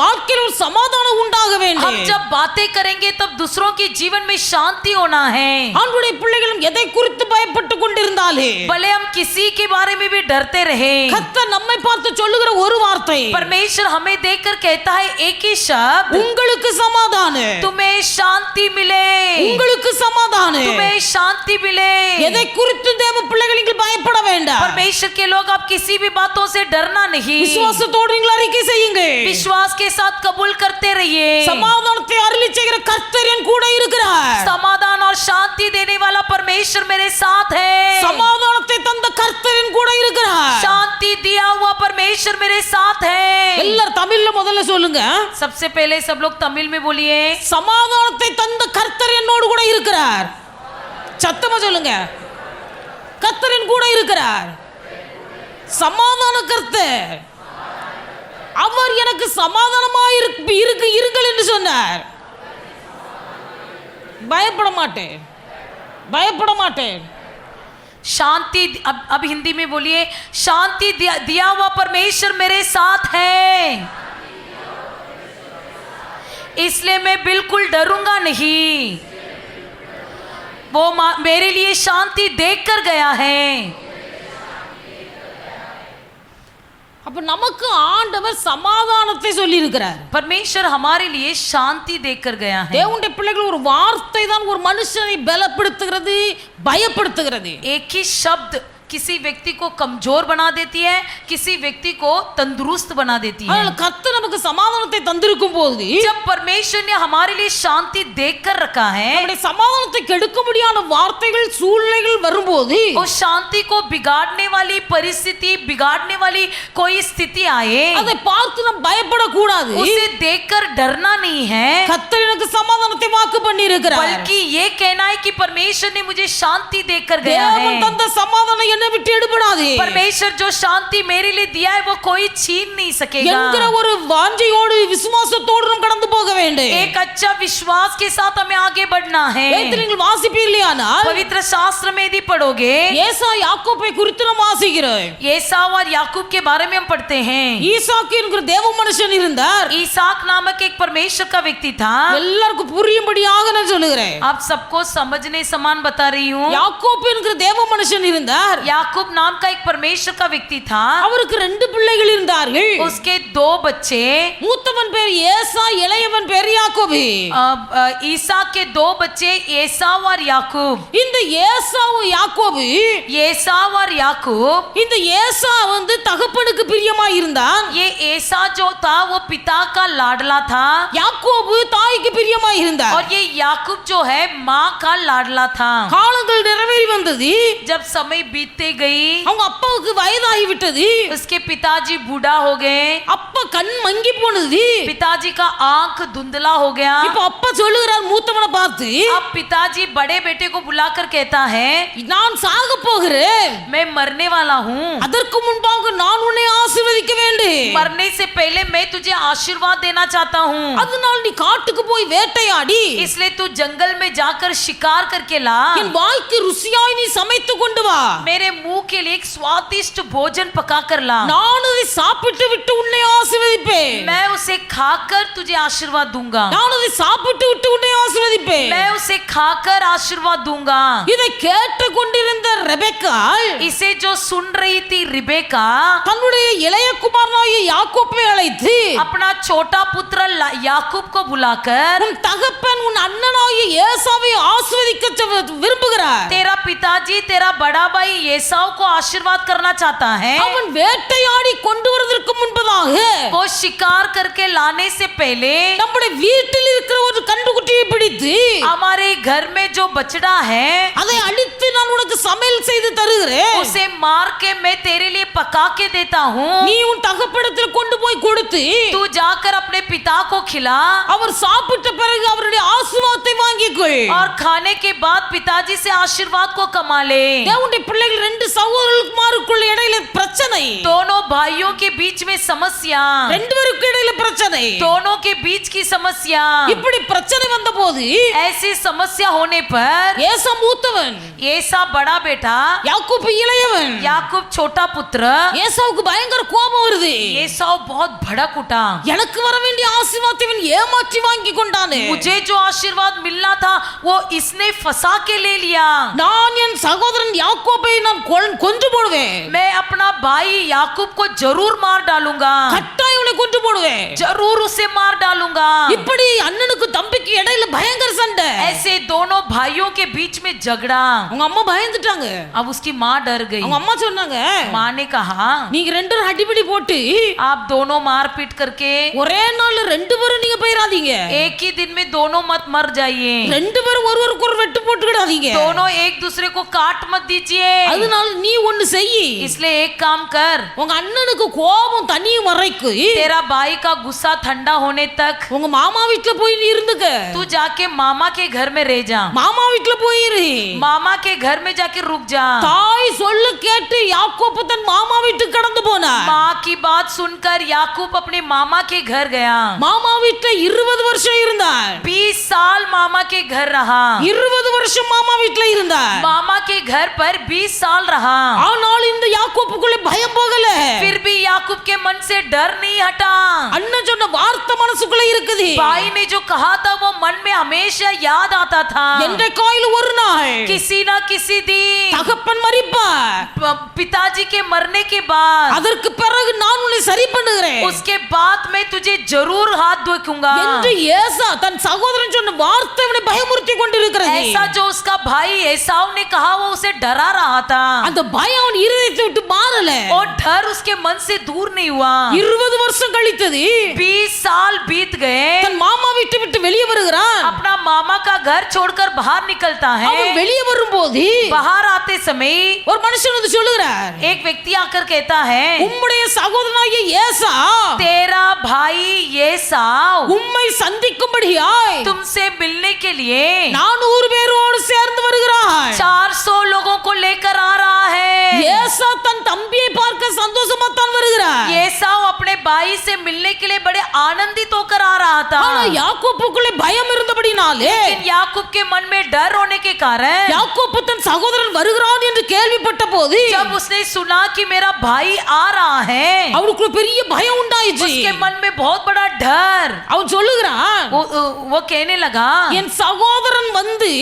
வாழ்க்கையில் ஒரு சமாதானம் உண்டாக வேண்டும், हम जब बातें करेंगे तब दूसरों के जीवन में शांति होना है। ஆண்டவருடைய பிள்ளைகளும் எதை குறித்து பயப்பட்டு கொண்டிருந்தாலே भले हम किसी के बारे में भी डरते रहे, கர்த்தர் நம்மை பார்த்து சொல்லுகிற ஒரு வார்த்தை, परमेश्वर हमें देखकर कहता है एक ही शब्द, உங்களுக்கு சமாதானம், तुम्हें शांति मिले, உங்களுக்கு சமாதானம், तुम्हें शांति मिले। எதை குறித்து தேவ பிள்ளைகள் நீங்கள் பயப்பட வேண்டாம், परमेश्वर के लोग आप किसी भी बातों से डरना नहीं, விசுவாசத்தோடு நீங்கள் அறிக்கை செய்யுங்க, विश्वास के साथ कबूल करते रहिए। சமாதானத்தை அருளி செய்கிற கர்த்தர் என் கூட இருக்கிறார், समाधान और शांति देने वाला परमेश्वर मेरे साथ है, சமாதானத்தை தந்த கர்த்தர் என் கூட இருக்கிறார், शांति दिया हुआ परमेश्वर मेरे साथ है। எல்லாரும் தமிழ்ல முதல்ல சொல்லுங்க, सबसे पहले सब लोग तमिल में बोलिए, சமாதானத்தை தந்த கர்த்தர் என்னோடு கூட இருக்கிறார், சத்தமா சொல்லுங்க, கர்த்தர் என் கூட இருக்கிறார், சமாதான கர்த்தர், அவர் எனக்கு சமாதானமாய் இருங்கள் என்று சொன்னார், பயப்பட மாட்டேன், பயப்பட மாட்டேன், शांति। अब हिंदी में बोलिए, शांति दिया हुआ परमेश्वर मेरे साथ है, इसलिए मैं बिल्कुल डरूंगा नहीं, वो मेरे लिए शांति देकर गया है। அப்ப நமக்கு ஆண்டவர் சமாதானத்தை சொல்லி இருக்கிறார், परमेश्वर हमारे लिए शांति देकर गया है। தேவனுடைய பிள்ளைகள் ஒரு வார்த்தை தான் ஒரு மனுஷனை பலப்படுத்துகிறது, பயப்படுத்துகிறது, एक ही शब्द किसी व्यक्ति को कमजोर बना देती है, किसी व्यक्ति को तंदुरुस्त बना देती है। அதனால கர்த்தர் நமக்கு சமாதானத்தை தந்திருக்கும் போது जब परमेश्वर ने हमारे लिए शांति देकर रखा है, நம்முடைய சமாதானத்தை கெடுக்கும்படியான வார்த்தைகள் சூழ்நிலைகள் வரும்போது उस शांति को बिगाड़ने वाली परिस्थिति, बिगाड़ने वाली कोई स्थिति आए, அதை பார்த்து நாம் பயப்படக்கூடாது, उसे देखकर डरना नहीं है, கர்த்தர் எனக்கு சமாதானத்தை வாக்கு பண்ணி இருக்கிறார், बल्कि ये कहना है कि परमेश्वर ने मुझे शांति देकर गया है। தேவன் தந்த சமாதானம் என்னை விட்டு எடுபடாது परमेश्वर जो शांति मेरे लिए दिया है वो कोई छीन नहीं सकेगा। என்கிற ஒரு வாஞ்சையோடு விசுவாசத்தோடு நாம் கடந்து போக வேண்டும், एक अच्छा विश्वास के साथ हमें आगे बढ़ना है। வேதத்தில் நீங்கள் வாசிப்பீர்களானால் पवित्र शास्त्र में यदि पढ़ोगे, ஏசா யாக்கோபை குறித்து நாம் வாசிக்கிறோம், एसाव और याकूब के बारे में हम पढ़ते हैं। ஈசாக்கு என்கிற தேவ மனுஷன் இருந்தார், ईसाक नामक एक परमेश्वर का व्यक्ति था। எல்லாருக்கும் புரியும்படியாக நான் சொல்லுகிறேன், आप सबको समझने समान बता रही हूँ। யாக்கோபு என்கிற தேவ மனுஷன் இருந்தார், याकूब नाम का एक परमेश्वर का व्यक्ति था, அவருக்கு ரெண்டு பிள்ளைகள் இருந்தார்கள், उसके दो बच्चे, மூத்தவன் பேர் ஏசா, இளையவன் பேர் யாக்கோபு, ईसाक के दो बच्चे एसाव और याकूब। இந்த ஏசாவும் யாக்கோபு, एसाव और याकूब, இந்த ஏசா வந்து தகப்பனுக்கு பிரியமா இருந்தான், ये एसा जो था वो पिता का लाडला था, யாக்கோபு தாய்க்கு பிரியமா இருந்தார், और ये याकूब जो है माँ का लाडला था। காலங்கள் நிறைவேறி வந்தது, जब समय बीतते गई, அவங்க அப்பாவுக்கு வயதாகி விட்டது, उसके पिताजी बूढ़ा हो गए, அப்பா கண் மங்கி போனது, पिताजी का आंख धुंधला हो गया। இப்ப அப்பா சொல்லுகிறார் மூத்தவனை பார்த்து, अब पिताजी बड़े बेटे को बुलाकर कहता है, நான் நான் சாக போகிறேன், मैं मरने वाला हूँ, அதற்கு முன்பாக நான் உன்னை ஆசீர்வதிக்க வேண்டும். मरने से पहले मैं तुझे आशीर्वाद देना चाहता हूँ, அதனால் நீ காட்டுக்கு போய் வேட்டையாடி इसलिए तू जंगल में जाकर शिकार करके ला, என் வாய்க்கு ருசியாய் நீ சமைத்து கொண்டு வா. मेरे मुंह के लिए एक स्वादिष्ट भोजन पका कर ला, நான் அதை சாப்பிட்டு விட்டு உன்னை ஆசீர்வதிப்பேன். मैं उसे खाकर तुझे आशीर्वाद दूंगा, நான் அதை சாப்பிட்டு விட்டு உன்னை ஆசீர்வதிப்பேன். मैं उसे खाकर आशीर्वाद दूंगा। இதை கேட்டு கொண்டிருந்த ரெபெக்காள் इसे जो सुन रही थी रिबेका தன்னுடைய இளைய குமாரனாகிய யாக்கோபை அழைத்து, अपना छोटा पुत्र याकूब को बुलाकर, உன் தகப்பன் உன் அண்ணனாகிய ஏசாவை ஆசீர்வதிக்க விரும்புகிறார். तेरा पिताजी तेरा बड़ा भाई एसाव को आशीर्वाद करना चाहता है, அவன் வேட்டையாடி கொண்டு வருவதற்கு முன்பதாக वो शिकार करके लाने से पहले நம்முடைய வீட்டில் இருக்கிற ஒரு கன்றுக்குட்டியை பிடித்து हमारे घर में जो बछड़ा है அதை அடித்து நான் உனக்கு சமையல் செய்து தருகிறேன். उसे मार के मैं तेरे लिए पका के देता हूँ, நீ உன் தகப்பனிடத்தில் கொண்டு போய் கொடுத்து तू जाकर अपने पिता को खिला அவர் சாப்பிட்ட பிறகு அவருடைய ஆசீர்வாதத்தை வாங்கிக்கொள். और खाने के बाद पिताजी से आशीर्वाद को कमा ले। தேவனுடைய பிள்ளைகள் ரெண்டு சகோதரர்களுக்குள்ள இடையில பிரச்சனை, दोनों भाइयों के बीच में समस्या, ரெண்டு பேருக்கு இடையில பிரச்சனை. दोनों के बीच की समस्या, இப்படி பிரச்சனை வந்தபோது ऐसी समस्या होने पर ஏசா மூத்தவன், ஏசா बड़ा बेटा, யாக்கோபு இளையவன். याकूब छोटा पुत्र, ஏசாவுக்கு பயங்கர கோபம் வருது. एसाव बहुत भड़क उठा, எனக்கு வர வேண்டிய ஆசீர்வாதத்தை இவன் ஏமாற்றி வாங்கி கொண்டானே, मुझे जो आशीर्वाद मिलना था वो इसने फंसा के ले लिया, நான் என் சகோதரன் யாக்கோபை நான் கொன்று போடுவேன், मैं अपना भाई याकूब को जरूर मार डालूंगा, கட்டாயம் இவனை கொன்று போடுவேன். जरूर उसे मार डालूंगा। இப்படி அண்ணனுக்கு தம்பிக்கு இடையில பயங்கர சண்டை. ऐसे दोनों भाइयों के बीच में झगड़ा। அவங்க அம்மா பயந்துட்டாங்க. अब उसकी माँ डर गई। அவங்க அம்மா சொன்னாங்க, माँ ने कहा நீங்க ரெண்டு பேரும் அடிபிடி போட்டு आप दोनों मार पीट करके ஒரே நாள்ல ரெண்டு பேரும் நீங்க போயிடாதீங்க, एक ही दिन में दोनों मत मर जाइए, ரெண்டு பேரும் ஒருவருக்கு ஒரு வெட்டு போட்டுக்கிடாதீங்க, दोनों एक दूसरे को काट मत दीजिए, அதனால நீ ஒன்னு செய், इसलिए एक काम कर, உங்க அண்ணனுக்கு கோபம் தனியும் வரைக்கும் तेरा भाई का गुस्सा ठंडा होने तक உங்க மாமா வீட்டுல போய் நீ இருந்துக்க, तू जाके मामा के घर में रह जा, மாமா வீட்டுல போயிரு. मामा के घर में जाके रुक जा। தாய் சொல்ல கேட்டு யாக்கோபு தன் மாமா வீட்டுக்கு கடந்து போனார். माँ की बात सुनकर याकूब अपने मामा के घर गया, மாமா வீட்டுல 20 வருஷம் இருந்தார். 20 साल मामा के घर रहा, 20 வருஷம் மாமா வீட்டுல இருந்தார். मामा के घर पर 20 साल रहा, ஆனால் இந்த யாக்கோபுக்குள்ள பயம் போகல. फिर भी याकूब के मन से डर नहीं हटा। அண்ணன் சொன்ன வார்த்தை மனசுக்குள்ள இருக்குது. भाई ने जो कहा था वो मन में हमेशा याद आता था, என்றைக்காயில ஒரு நாள் किसी ना किसी दिन தகப்பன் மரிப்பார், पिताजी के मरने के बाद, அதற்கு பிறகு நான் உன்னை சரி பண்ணுகிறேன் उसके बाद मैं तुझे जरूर हाथ धोऊंगा என்று ஏசா தன் சகோதரன் சொன்ன வார்த்தை அவனை பயமுறுத்தி கொண்டிருக்கிறது. ऐसा जो उसका भाई एसाव ने कहा वो उसे डरा रहा था, அந்த பயம் அவன் இருதயத்தை விட்டு மாறல. और डर उसके मन से दूर नहीं हुआ। 20 வருஷம் கழித்தது 20 साल बीत गए, தன் மாமா வீட்டை விட்டு வெளியே வருகிறான். अपना मामा का घर छोड़कर बाहर निकलता है। அவன் வெளியே வரும்போது बाहर आते समय ஒரு மனுஷன் வந்து சொல்லுகிறார், एक व्यक्ति आकर कहता है உம்முடைய சகோதரனாகிய ஏசா तेरा भाई एसाव உம்மை சந்திக்கும்படியாய் तुमसे मिलने के लिए 400 பேரோடு சேர்ந்து வருகிறார். 400 लोगों को लेकर आ रहा है। ஏசா தன் தம்பியை பார்க்க சந்தோஷமா தான் வருகிறார். एसाव अपने भाई से मिलने के लिए बड़े आनंदित होकर आ रहा था, ஆனா யாக்கோபுக்குள்ளே பயம் இருந்தபடினாலே लेकिन याकूब के मन में डर होने के कारण யாக்கோபு தன் சகோதரன் வருகிறான் என்று கேள்விப்பட்ட போது जब उसने सुना कि मेरा भाई आ रहा है, அவனுக்கு பெரிய பயம் உண்டாயிச்சு. उसके मन में बहुत बड़ा डर। அவன் சொல்லுகிறான், वो कहने लगा என் சகோதரன் வந்து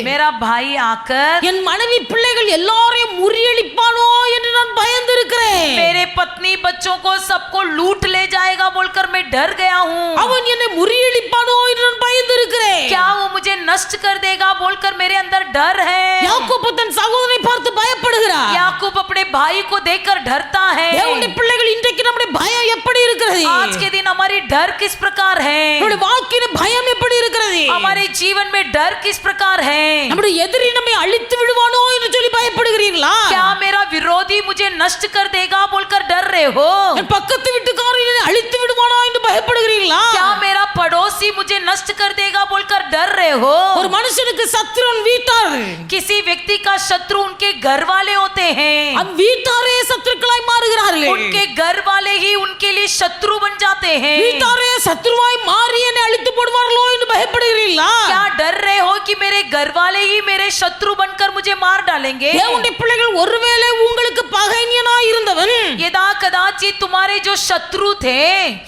मेरा भाई आकर என் மனைவி பிள்ளைகள் எல்லாரையும் முறியடிப்பானோ என்று நான் பயந்து இருக்கிறேன். मेरे पत्नी बच्चों को सबको लूट ले जाएगा बोलकर मैं डर गया हूँ। அவன் என்னை முறியடிப்பானோ என்று நான் பயந்து இருக்கிறேன். क्या वो मुझे नष्ट कर देगा बोलकर मेरे अंदर डर है। யாக்கோபு தன் சகோதரனை பார்த்து பயப்படுகிறார். याकूब अपने भाई को देखकर डरता है। தேவனுடைய பிள்ளைகள் இன்றைக்கு நம்முடைய பயம் எப்படி இருக்கிறது? आज के दिन हमारी डर किस प्रकार है, நம்முடைய வாழ்க்கையில பயம் எப்படி இருக்கிறது? हमारे जीवन में डर किस प्रकार है। நம்முடைய எதிரி நம்மை அழித்து விடுவானோ என்று சொல்லி பயப்படுகிறீர்களா? क्या मेरा विरोधी मुझे नष्ट कर देगा बोलकर डर रहे हो। என் பக்கத்து வீட்டுக்காரன் என்னை அழித்து விடுவானோ என்று பயப்படுகிறீர்களா? क्या मेरा पड़ोसी पड़ोसी मुझे नष्ट कर देगा बोलकर डर रहे हो। ஒரு மனுஷனுக்கு சத்துருன் வீட்டார், किसी व्यक्ति का शत्रु उनके घर वाले होते हैं, அந்த வீட்டாரே சத்துருக்களாய் மாறுகிறார்கள். उनके घर वाले ही उनके लिए शत्रु बन जाते हैं। வீட்டாரே சத்துருவாய் மாறி என்னை அழித்து போடுவார்களோ என்று பயப்படுகிறீர்களா? क्या डर रहे हो कि मेरे घर वाले ही मेरे शत्रु बनकर मुझे मार डालेंगे? தேவனுடைய பிள்ளைகள், ஒருவேளை உங்களுக்கு பகைஞனாய் இருந்தவன் यदा कदाचित तुम्हारे जो शत्रु थे,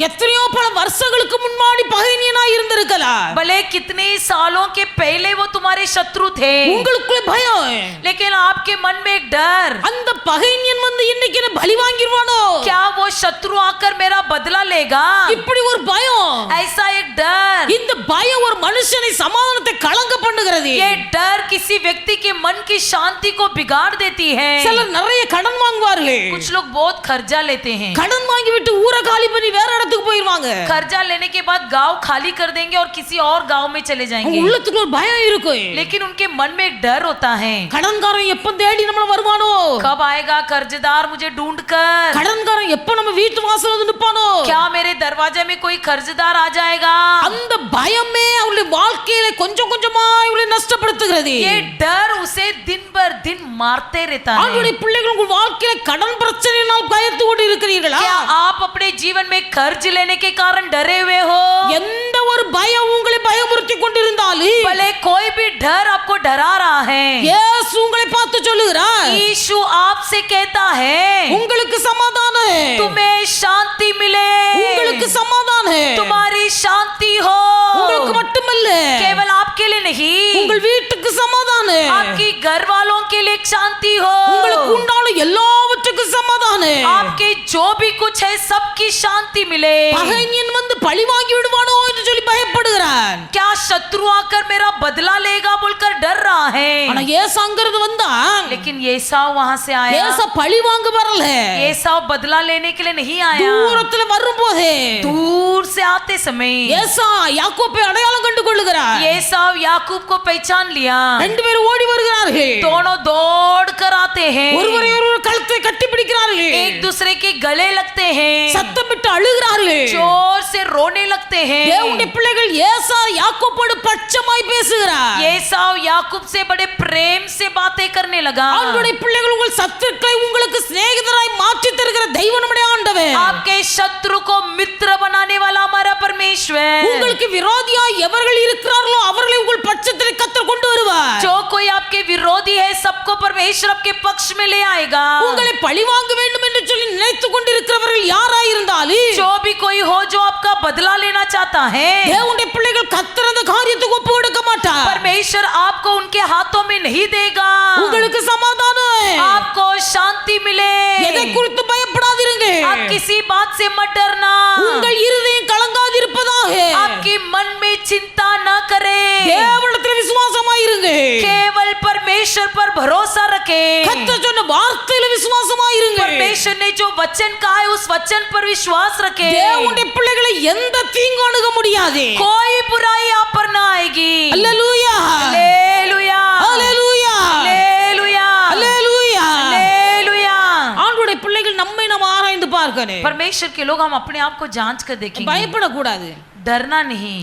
எத்தனையோ பல வருஷங்களுக்கு முன்னாடி பகைஞனாய் இருந்திருக்கலாம். भले कितने सालों के पहले वो तुम्हारे शत्रु थे, உங்களுக்குள்ள பயம், लेकिन आपके मन में एक डर, அந்த பகைஞன் வந்து இன்னைக்கு என்ன பலி வாங்கிடுவானோ? क्या वो शत्रु आकर मेरा बदला लेगा? இப்படி ஒரு பயம், ऐसा एक डर, இந்த பயம் ஒரு மனுஷனை சமாதானத்தை கலங்க பண்ணுகிறது. ये डर किसी व्यक्ति के मन की शांति को बिगाड़ देती है। சிலர் நிறைய கடன் வாங்குவார்கள், कुछ लोग बहुत कर्जा लेते हैं, கடன் வாங்கி விட்டு ஊரை காலி பண்ணி வேற இடத்துக்கு போயிருவாங்க. कर्जा लेने के बाद गांव खाली कर देंगे और किसी और गांव में चले அவங்க जाएंगे, உள்ளத்துக்கு ஒரு பயம் இருக்கும். लेकिन उनके मन में एक डर होता है, கடன்காரன் எப்ப தேடி நம்மள வருவானோ? कब आएगा कर्जदार मुझे ढूंढ कर? கடன்காரன் எப்ப நம்ம வீட்டு வாசல்ல வந்து நிப்பானோ? क्या मेरे दरवाजे में कोई कर्जदार आ जाएगा? அந்த பயமே அவளுடைய வாழ்க்கையில கொஞ்சம் கொஞ்சமா இவளை நஷ்டப்படுத்துகிறது. ये डर उसे दिन भर दिन मारते रहता है। அவளுடைய பிள்ளைகள் உங்கள் வாழ்க்கையில கடன் பிரச்சனையினால் பயந்து கொண்டு இருக்கிறீர்களா? क्या आप अपने जीवन में कर्ज लेने के कारण डरे हुए हो? எந்த ஒரு பயம் உங்களை பயமுறுத்தி கொண்டிருந்தாலும் भले कोई भी डर आपको डरा रहा है, இயேசு உங்களை பார்த்து சொல்லுகிறார், यीशु आपसे कहता है உங்களுக்கு சமாதானம், तुम्हें शांति मिले, உங்களுக்கு சமாதானம், तुम्हारी शांति हो। உங்களுக்கு மட்டுமல்ல केवल आपके लिए नहीं, உங்கள் வீட்டுக்கு சமாதானம், आपकी घर वालों के लिए एक शांति हो। உங்களுக்கு உண்டான எல்லாவற்றுக்கும் சமாதானம். आपके जो भी कुछ है सबकी शांति मिले। பகைஞன் வந்து பழி வாங்கி விடுவானோ என்று சொல்லி பயப்படுகிறான். क्या शत्रु आकर मेरा बदला लेगा बोलकर डर रहा है, ஆனா ஏசாங்கிறது வந்தா लेकिन येसाव वहां से आया। ஏசா பழி வாங்க வரல, येसाव बदला लेने के लिए नहीं आया, தூரத்துல வரும்போது दूर से आते समय ஏசா யாக்கோபை அடையாளம் கண்டு கொள்ளுகிறார். येसाव याकूब को पहचान लिया, ரெண்டு பேரும் ஓடி வருகிறார்கள், दोनों दौड़ कर आते हैं, ஒருவரை ஒருவர் கழுத்தை கட்டி பிடிக்கிறார்கள், एक दूसरे के गले लगते हैं, சத்தமிட்டு அழுகிறார்கள், जोर से रोने लगते हैं। தேவனுடைய பிள்ளைகள் ஏசா யாக்கோபோடு பட்சமாய் பேசுகிறார். येसाव याकूब से बड़े प्रेम से बातें करने लगा। அவருடைய பிள்ளைகள் உங்கள் சத்துருக்களை உங்களுக்கு சிநேகிதராய் மாற்றி தருகிற தெய்வம் நம்முடைய ஆண்டவர். आपके शत्रु को मित्र बनाने वाला हमारा परमेश्वर, உங்களுக்கு விரோதியாய் எவர்கள் இருக்கிறார்களோ அவர்களை உங்கள் பட்சத்தில் கர்த்தர் கொண்டு வருவார். जो कोई आपके विरोधी है सबको परमेश्वर आपके पक्ष में ले आएगा। உங்களை பழி வாங்க வேண்டும் என்று சொல்லி நினைத்துக் கொண்டிருக்கிறவர்கள் யாராய் இருந்தாலும் जो भी कोई हो जो आपका बदला लेना चाहता है, தேவனுடைய பிள்ளைகள் கர்த்தர் அந்த காரியத்துக்கு ஒப்பு கொடுக்க மாட்டார். परमेश्वर आपको उनके हाथों में नहीं देगा। உங்களுக்கு சமாதானம், आपको शांति मिले, எதை குறித்து பயப்படாதீருங்க, आप किसी बात से मत डरना, உங்கள் இருதயம் கலங்காதிருப்பதாக, आपके मन में चिंता न करे, தேவனிடத்தில் விசுவாசமாயிருங்க, केवल परमेश्वर पर भरोसा रखे। கர்த்தர் சொன்ன வார்த்தையில விசுவாசமாயிருங்க, परमेश्वर ने जो वचन कहा है उस वचन पर विश्वास रखे। தேவனுடைய பிள்ளைகளை எந்த தீங்கும் அணுக முடியாது. कोई बुराई आप पर ना आएगी। அல்லேலூயா, हालेलुया, அல்லேலூயா, हालेलुया, அல்லேலூயா. हालेलुया। ஆண்டவருடைய பிள்ளைகள் நம்மை நாம் ஆராய்ந்து பார்க்கணும். परमेश्वर के लोग हम अपने आप को जांच कर देखेंगे, பயப்படக்கூடாது. डरना नहीं।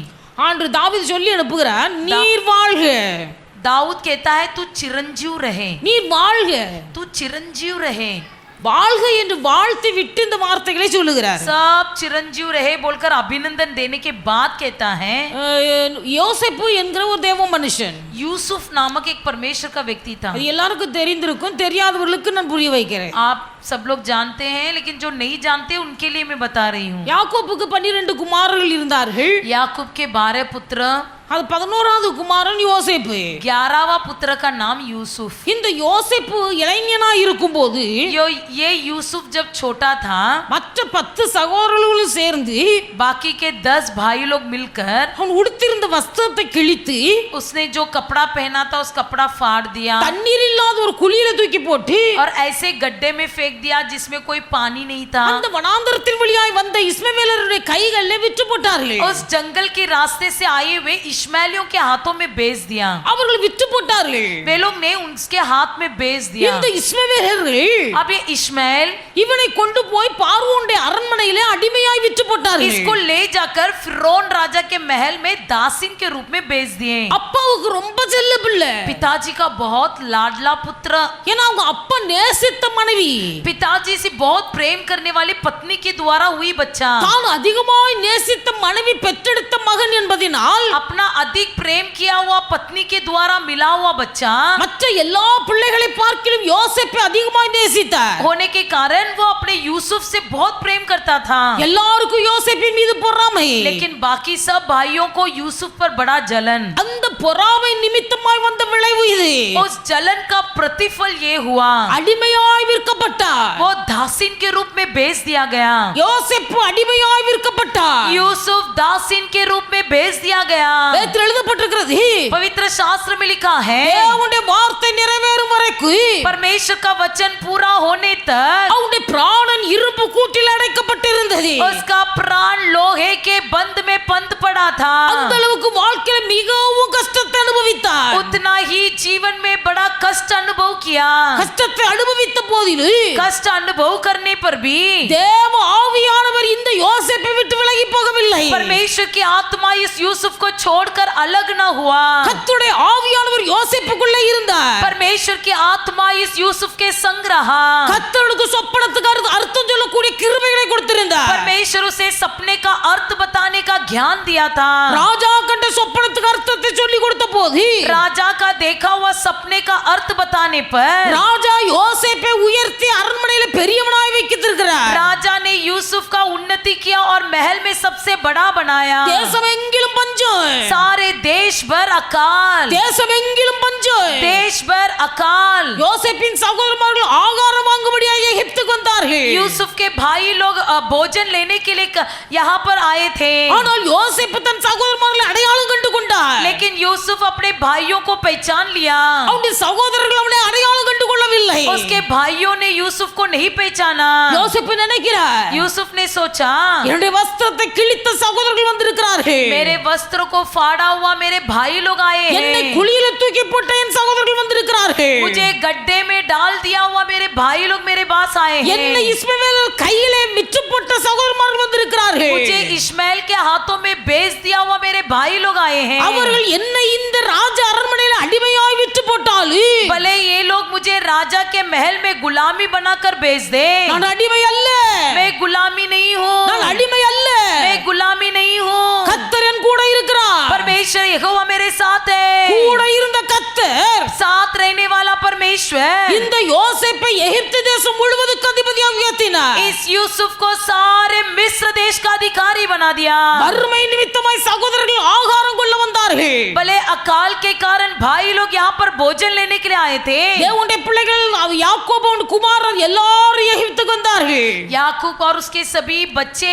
ஆண்டவர் தாவீது சொல்லி அனுப்புகிறார், நீர் வாழ்க, दाऊद कहता है तू चिरंजीव रहे, நீர் வாழ்க, तू चिरंजीव रहे। வாழ்க என்று வாழ்த்து விட்டு இந்த வார்த்தைகளை சொல்லுகிறார். सब चिरंजीव रहे बोलकर अभिनंदन देने के बाद कहता है, யோசேப்பு என்கிற ஒரு தேவ மனுஷன், यूसुफ नामक एक परमेश्वर का व्यक्ति था। அது எல்லாருக்கும் தெரிந்திருக்கும், தெரியாதவர்களுக்கு நான் புரிய வைக்கிறேன். आप सब लोग जानते हैं, लेकिन जो नहीं जानते उनके लिए मैं बता रही हूँ। யாக்கோப்புக்கு 12 குமாரர்கள் இருந்தார்கள். याकूब के 12 पुत्र, அது 11வது குமாரன் யோசேப்பு. 11वां पुत्र का नाम यूसुफ। இந்த யோசேப்பு இளைஞனா இருக்கும்போது ये यूसुफ जब छोटा था, மற்ற 10 சகோதரர்களும் சேர்ந்து बाकी के 10 भाई लोग मिलकर அவன் உடுத்திருந்த வஸ்திரத்தை கிழித்து उसने जो कपड़ा पहना था उस कपड़ा फाड़ दिया தண்ணீர் இல்லாத ஒரு குழியில தூக்கி போட்டு और ऐसे गड्ढे में फेंक दिया जिसमें कोई पानी नहीं था। அந்த வனாந்தரத்தின் வழியாய் வந்த இஸ்மவேலருடைய கைகளிலே விற்று போட்டார்கள். उस जंगल के रास्ते से आए हुए इश्माएलियों के हाथों में बेच दिया। அவர்கள் விற்று போட்டார்கள். वे लोग ने उसके हाथ में बेच दिया। இந்த இஸ்மவேலர்கள் अब ये इश्माएल இவனை கொண்டு போய் பார்வோனுடைய அரண்மனையிலே அடிமையாய் விற்று போட்டார்கள். इसको ले जाकर फिरौन राजा के महल में दासिन के रूप में बेच दिए। அப்பாவுக்கு ரொம்ப செல்ல பிள்ளை. पिताजी का बहुत लाडला पुत्र, ஏன்னா அவங்க அப்பா நேசித்த மனைவி, पिताजी से बहुत प्रेम करने वाली पत्नी के द्वारा हुई बच्चा, தான் அதிகமாய் நேசித்த மனைவி பெற்றெடுத்த மகன் என்பதனால் अपना अधिक प्रेम किया हुआ पत्नी के द्वारा मिला हुआ बच्चा மற்ற எல்லா பிள்ளைகளை பார்க்கிலும் யோசேப்பை அதிகமாய் நேசித்தார். होने के कारण वो अपने यूसुफ से बहुत प्रेम करता था। எல்லாருக்கும் யோசேப்பின் மீது பொறாமை. लेकिन बाकी सब भाइयों को यूसुफ पर बड़ा जलन, அந்த பொறாமை நிமித்தமாய் வந்த விளைவு இது. उस जलन का प्रतिफल ये हुआ, அடிமையாய் விற்கப்பட்டார். वो दासिन के रूप में बेच दिया गया। யோசேப்பு அடிமையாய் விற்கப்பட்டார். यूसुफ दासिन के रूप में बेच दिया गया। வேதத்தில் எழுதப்பட்டிருக்கிறது, पवित्र शास्त्र में लिखा है, தேவனுடைய வார்த்தை நிறைவேறும் வரைக்கும் परमेश्वर का वचन पूरा होने तक அவனுடைய பிராணன் இரும்பு கூட்டில் அடைக்கப்பட்டிருந்தது. उसका प्राण लोहे के बंद में बंद पड़ा था। அந்த அளவுக்கு வாழ்க்கையில மிகவும் கஷ்டத்தை அனுபவித்தார். उतना ही जीवन में बड़ा कष्ट अनुभव किया। கஷ்டத்தை அனுபவித்த போதிலும் कष्ट अनुभव करने पर भी தேவ ஆவியானவர் இந்த யோசேப்பை விட்டு விலகி போகவில்லை. परमेश्वर की आत्मा इस यूसुफ को छोड़कर अलग न हुआ। கர்த்தருடைய ஆவியானவர் யோசேப்புக்குள்ளே இருந்தார். परमेश्वर की आत्मा इस यूसुफ के संग रहा। கர்த்தருக்கு சொப்பனத்துக்கு அர்த்தம் சொல்லக்கூடிய கிருபைகளை கொடுத்திருந்தார். परमेश्वर उसे सपने का अर्थ बताने का ज्ञान दिया था। ராஜா கண்ட சொப்பனத்துக்கு அர்த்தத்தை சொல்லி கொடுத்த போது राजा का देखा हुआ सपने का अर्थ बताने पर ராஜா யோசேப்பை உயர்த்தி அரண்மனையில பெரியவனாய் வைத்திருக்கிறார். राजा ने यूसुफ का उन्नति किया और महल में सबसे बड़ा बनाया। தேசமெங்கிலும் பஞ்சம், सारे देश भर अकाल, தேசமெங்கிலும் பஞ்சம். देश भर अकाल। யோசேப்பின் சகோதரர்கள் ஆகாரம் வாங்கும்படியாக எகிப்துக்கு வந்தார்கள். यूसुफ के भाई लोग भोजन लेने के लिए यहाँ पर आए थे, ஆனால் யோசேப்பு தன் சகோதரர்களை அடையாளம் கண்டு கொண்டார். लेकिन यूसुफ अपने भाइयों को पहचान लिया। அவனுடைய சகோதரர்கள் அவனை அடையாளம் கண்டு கொள்ளவில்லை. उसके भाइयों ने यूसुफ को नहीं पहचाना। யோசேப்பு நினைக்கிறார், यूसुफ ने सोचा, என்னுடைய வஸ்திரத்தை கிழித்த சகோதரர்கள் வந்திருக்கிறார்கள். मेरे वस्त्र को फाड़ा हुआ मेरे भाई लोग आए என்னை हैं, குழியில தூக்கி போட்ட என் சகோதரர்கள் வந்திருக்கிறார்கள். मुझे गड्ढे में डाल दिया हुआ मेरे भाई लोग मेरे पास आए என்னை हैं, இஸ்மவேல் கையிலே விற்று போட்ட சகோதரர்கள் வந்திருக்கிறார்கள். मुझे इश्माएल के हाथों में बेच दिया हुआ मेरे भाई लोग आए हैं। அவர்கள் என்னை இந்த ராஜ அரண்மனையில அடிமையாய் விற்று போட்டாலும் भले ये लोग मुझे राजा के महल में गुलामी बनाकर बेच दे, நான் அடிமை அல்ல, मैं गुलामी नहीं நான் हूँ, அடிமை அல்ல. मैं गुलामी नहीं हूँ। கர்த்தர் என் கூட இருக்கிறார். परमेश्वर यहोवा मेरे साथ है, கூட இருந்த கர்த்தர் साथ रहने वाला परमेश्वर இந்த யோசேப்பை எகிப்து தேசம் முழுவதுக்கு அதிபதியாக உயர்த்தினார். इस यूसुफ को सारे मिस्र देश का अधिकारी बना दिया। வறுமை நிமித்தமாய் சகோதரர்கள் ஆகாரம் கொள்ள வந்தார்கள். भले अकाल के कारण भाई लोग यहाँ पर भोजन लेने के लिए आए थे, தேவனுடைய பிள்ளைகள் யாக்கோபு அவன் குமாரர் எல்லாரும் எகிப்துக்கு வந்தார்கள். याकूब और उसके सभी बच्चे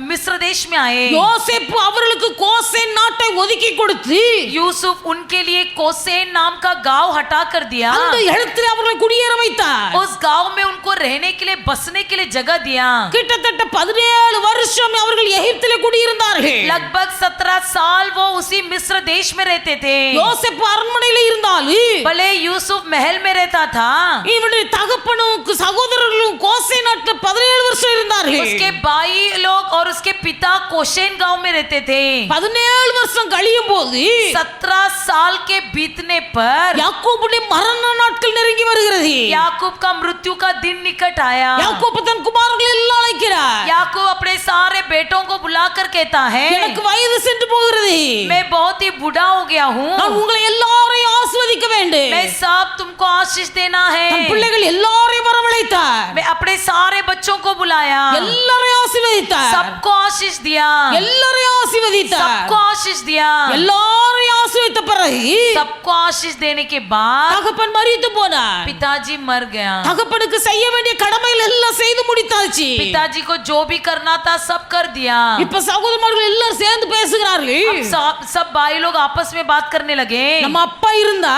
मिस्र देश में आए। யோசேப்பு அவர்களுக்கு கோசேன் நாட்டை ஒதுக்கி கொடுத்து यूसुफ उनके लिए कोसेन नाम का गांव हटा कर दिया। அந்த இடத்தில் அவர்களை குடியேற வைத்தார். उस गांव में उनको रहने के लिए बसने के लिए जगह दिया। கிட்டத்தட்ட 17 வருஷம் அவர்கள் எகிப்திலே குடியிருந்தார்கள். लगभग 17 साल वो उसी मिस्र देश में रहते थे। யோசேப்பு அரண்மனையில இருந்தாலும் भले यूसुफ महल में रहता था, இவனுடைய தகப்பனும் சகோதரர்களும் கோசேன் நாட்டில் 17 வருஷம் இருந்தார்கள். उसके भाई लोग और उसके पिता कोशेन गांव में रहते थे। 17 வருஷம் கழியும் போது 17 साल के बीतने पर யாக்கோபுடைய மரண நாட்கள் நெருங்கி வருகிறது. याकूब का मृत्यु का दिन निकट आया। யாக்கோபு தன் குமாரர்களை எல்லாம் அழைக்கிறார். याकूब अपने सारे बेटों को बुलाकर कहता है, எனக்கு வயது சென்று போகிறது, मैं बहुत ही बूढ़ा हो गया हूँ, நான் உங்களை எல்லாரையும் ஆசீர்வதிக்க வேண்டும். मैं सब तुमको आशीष देना தன் है। பிள்ளைகள் எல்லாரையும் வரவழைத்தார். मैं अपने सारे बच्चों को बुलाया, எல்லாரையும் ஆசீர்வதித்தார். सबको आशीष दिया, எல்லாரையும் ஆசீர்வதித்தார். सबको आशीष दिया। எல்லாரையும் ஆசீர்வதித்த பிறகு सबको आशीष देने के बाद தகப்பன் மரித்து போனார். पिताजी मर गया। தகப்பனுக்கு செய்ய வேண்டிய கடமைகள் எல்லாம் செய்து முடித்தாச்சு. पिताजी को जो भी करना था सब कर दिया। இப்ப சகோதரர்கள் எல்லாரும் சேர்ந்து பேசுகிறார்கள். अब सब भाई लोग आपस में बात करने लगे। நம்ம அப்பா இருந்தா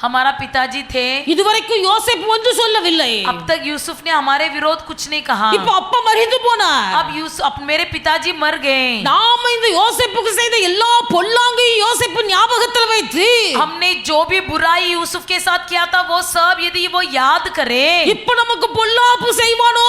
हमारा पिताजी थे, இதுவரைக்கும் யோசேப்பு ஒன்று சொல்லவில்லை. अब अब तक यूसुफ ने हमारे विरोध कुछ नहीं कहा। இப்ப அப்பா மரித்து போனார். अब मेरे पिताजी मर गए। நாம இந்த யோசேப்புக்கு செய்த எல்லா பொல்லாங்கையும் யோசேப்பு ஞாபகத்துல வைத்து हमने जो भी बुराई यूसुफ के साथ किया था वो सब यदि वो याद करे, இப்ப நமக்கு பொல்லாப்பு செய்வானோ,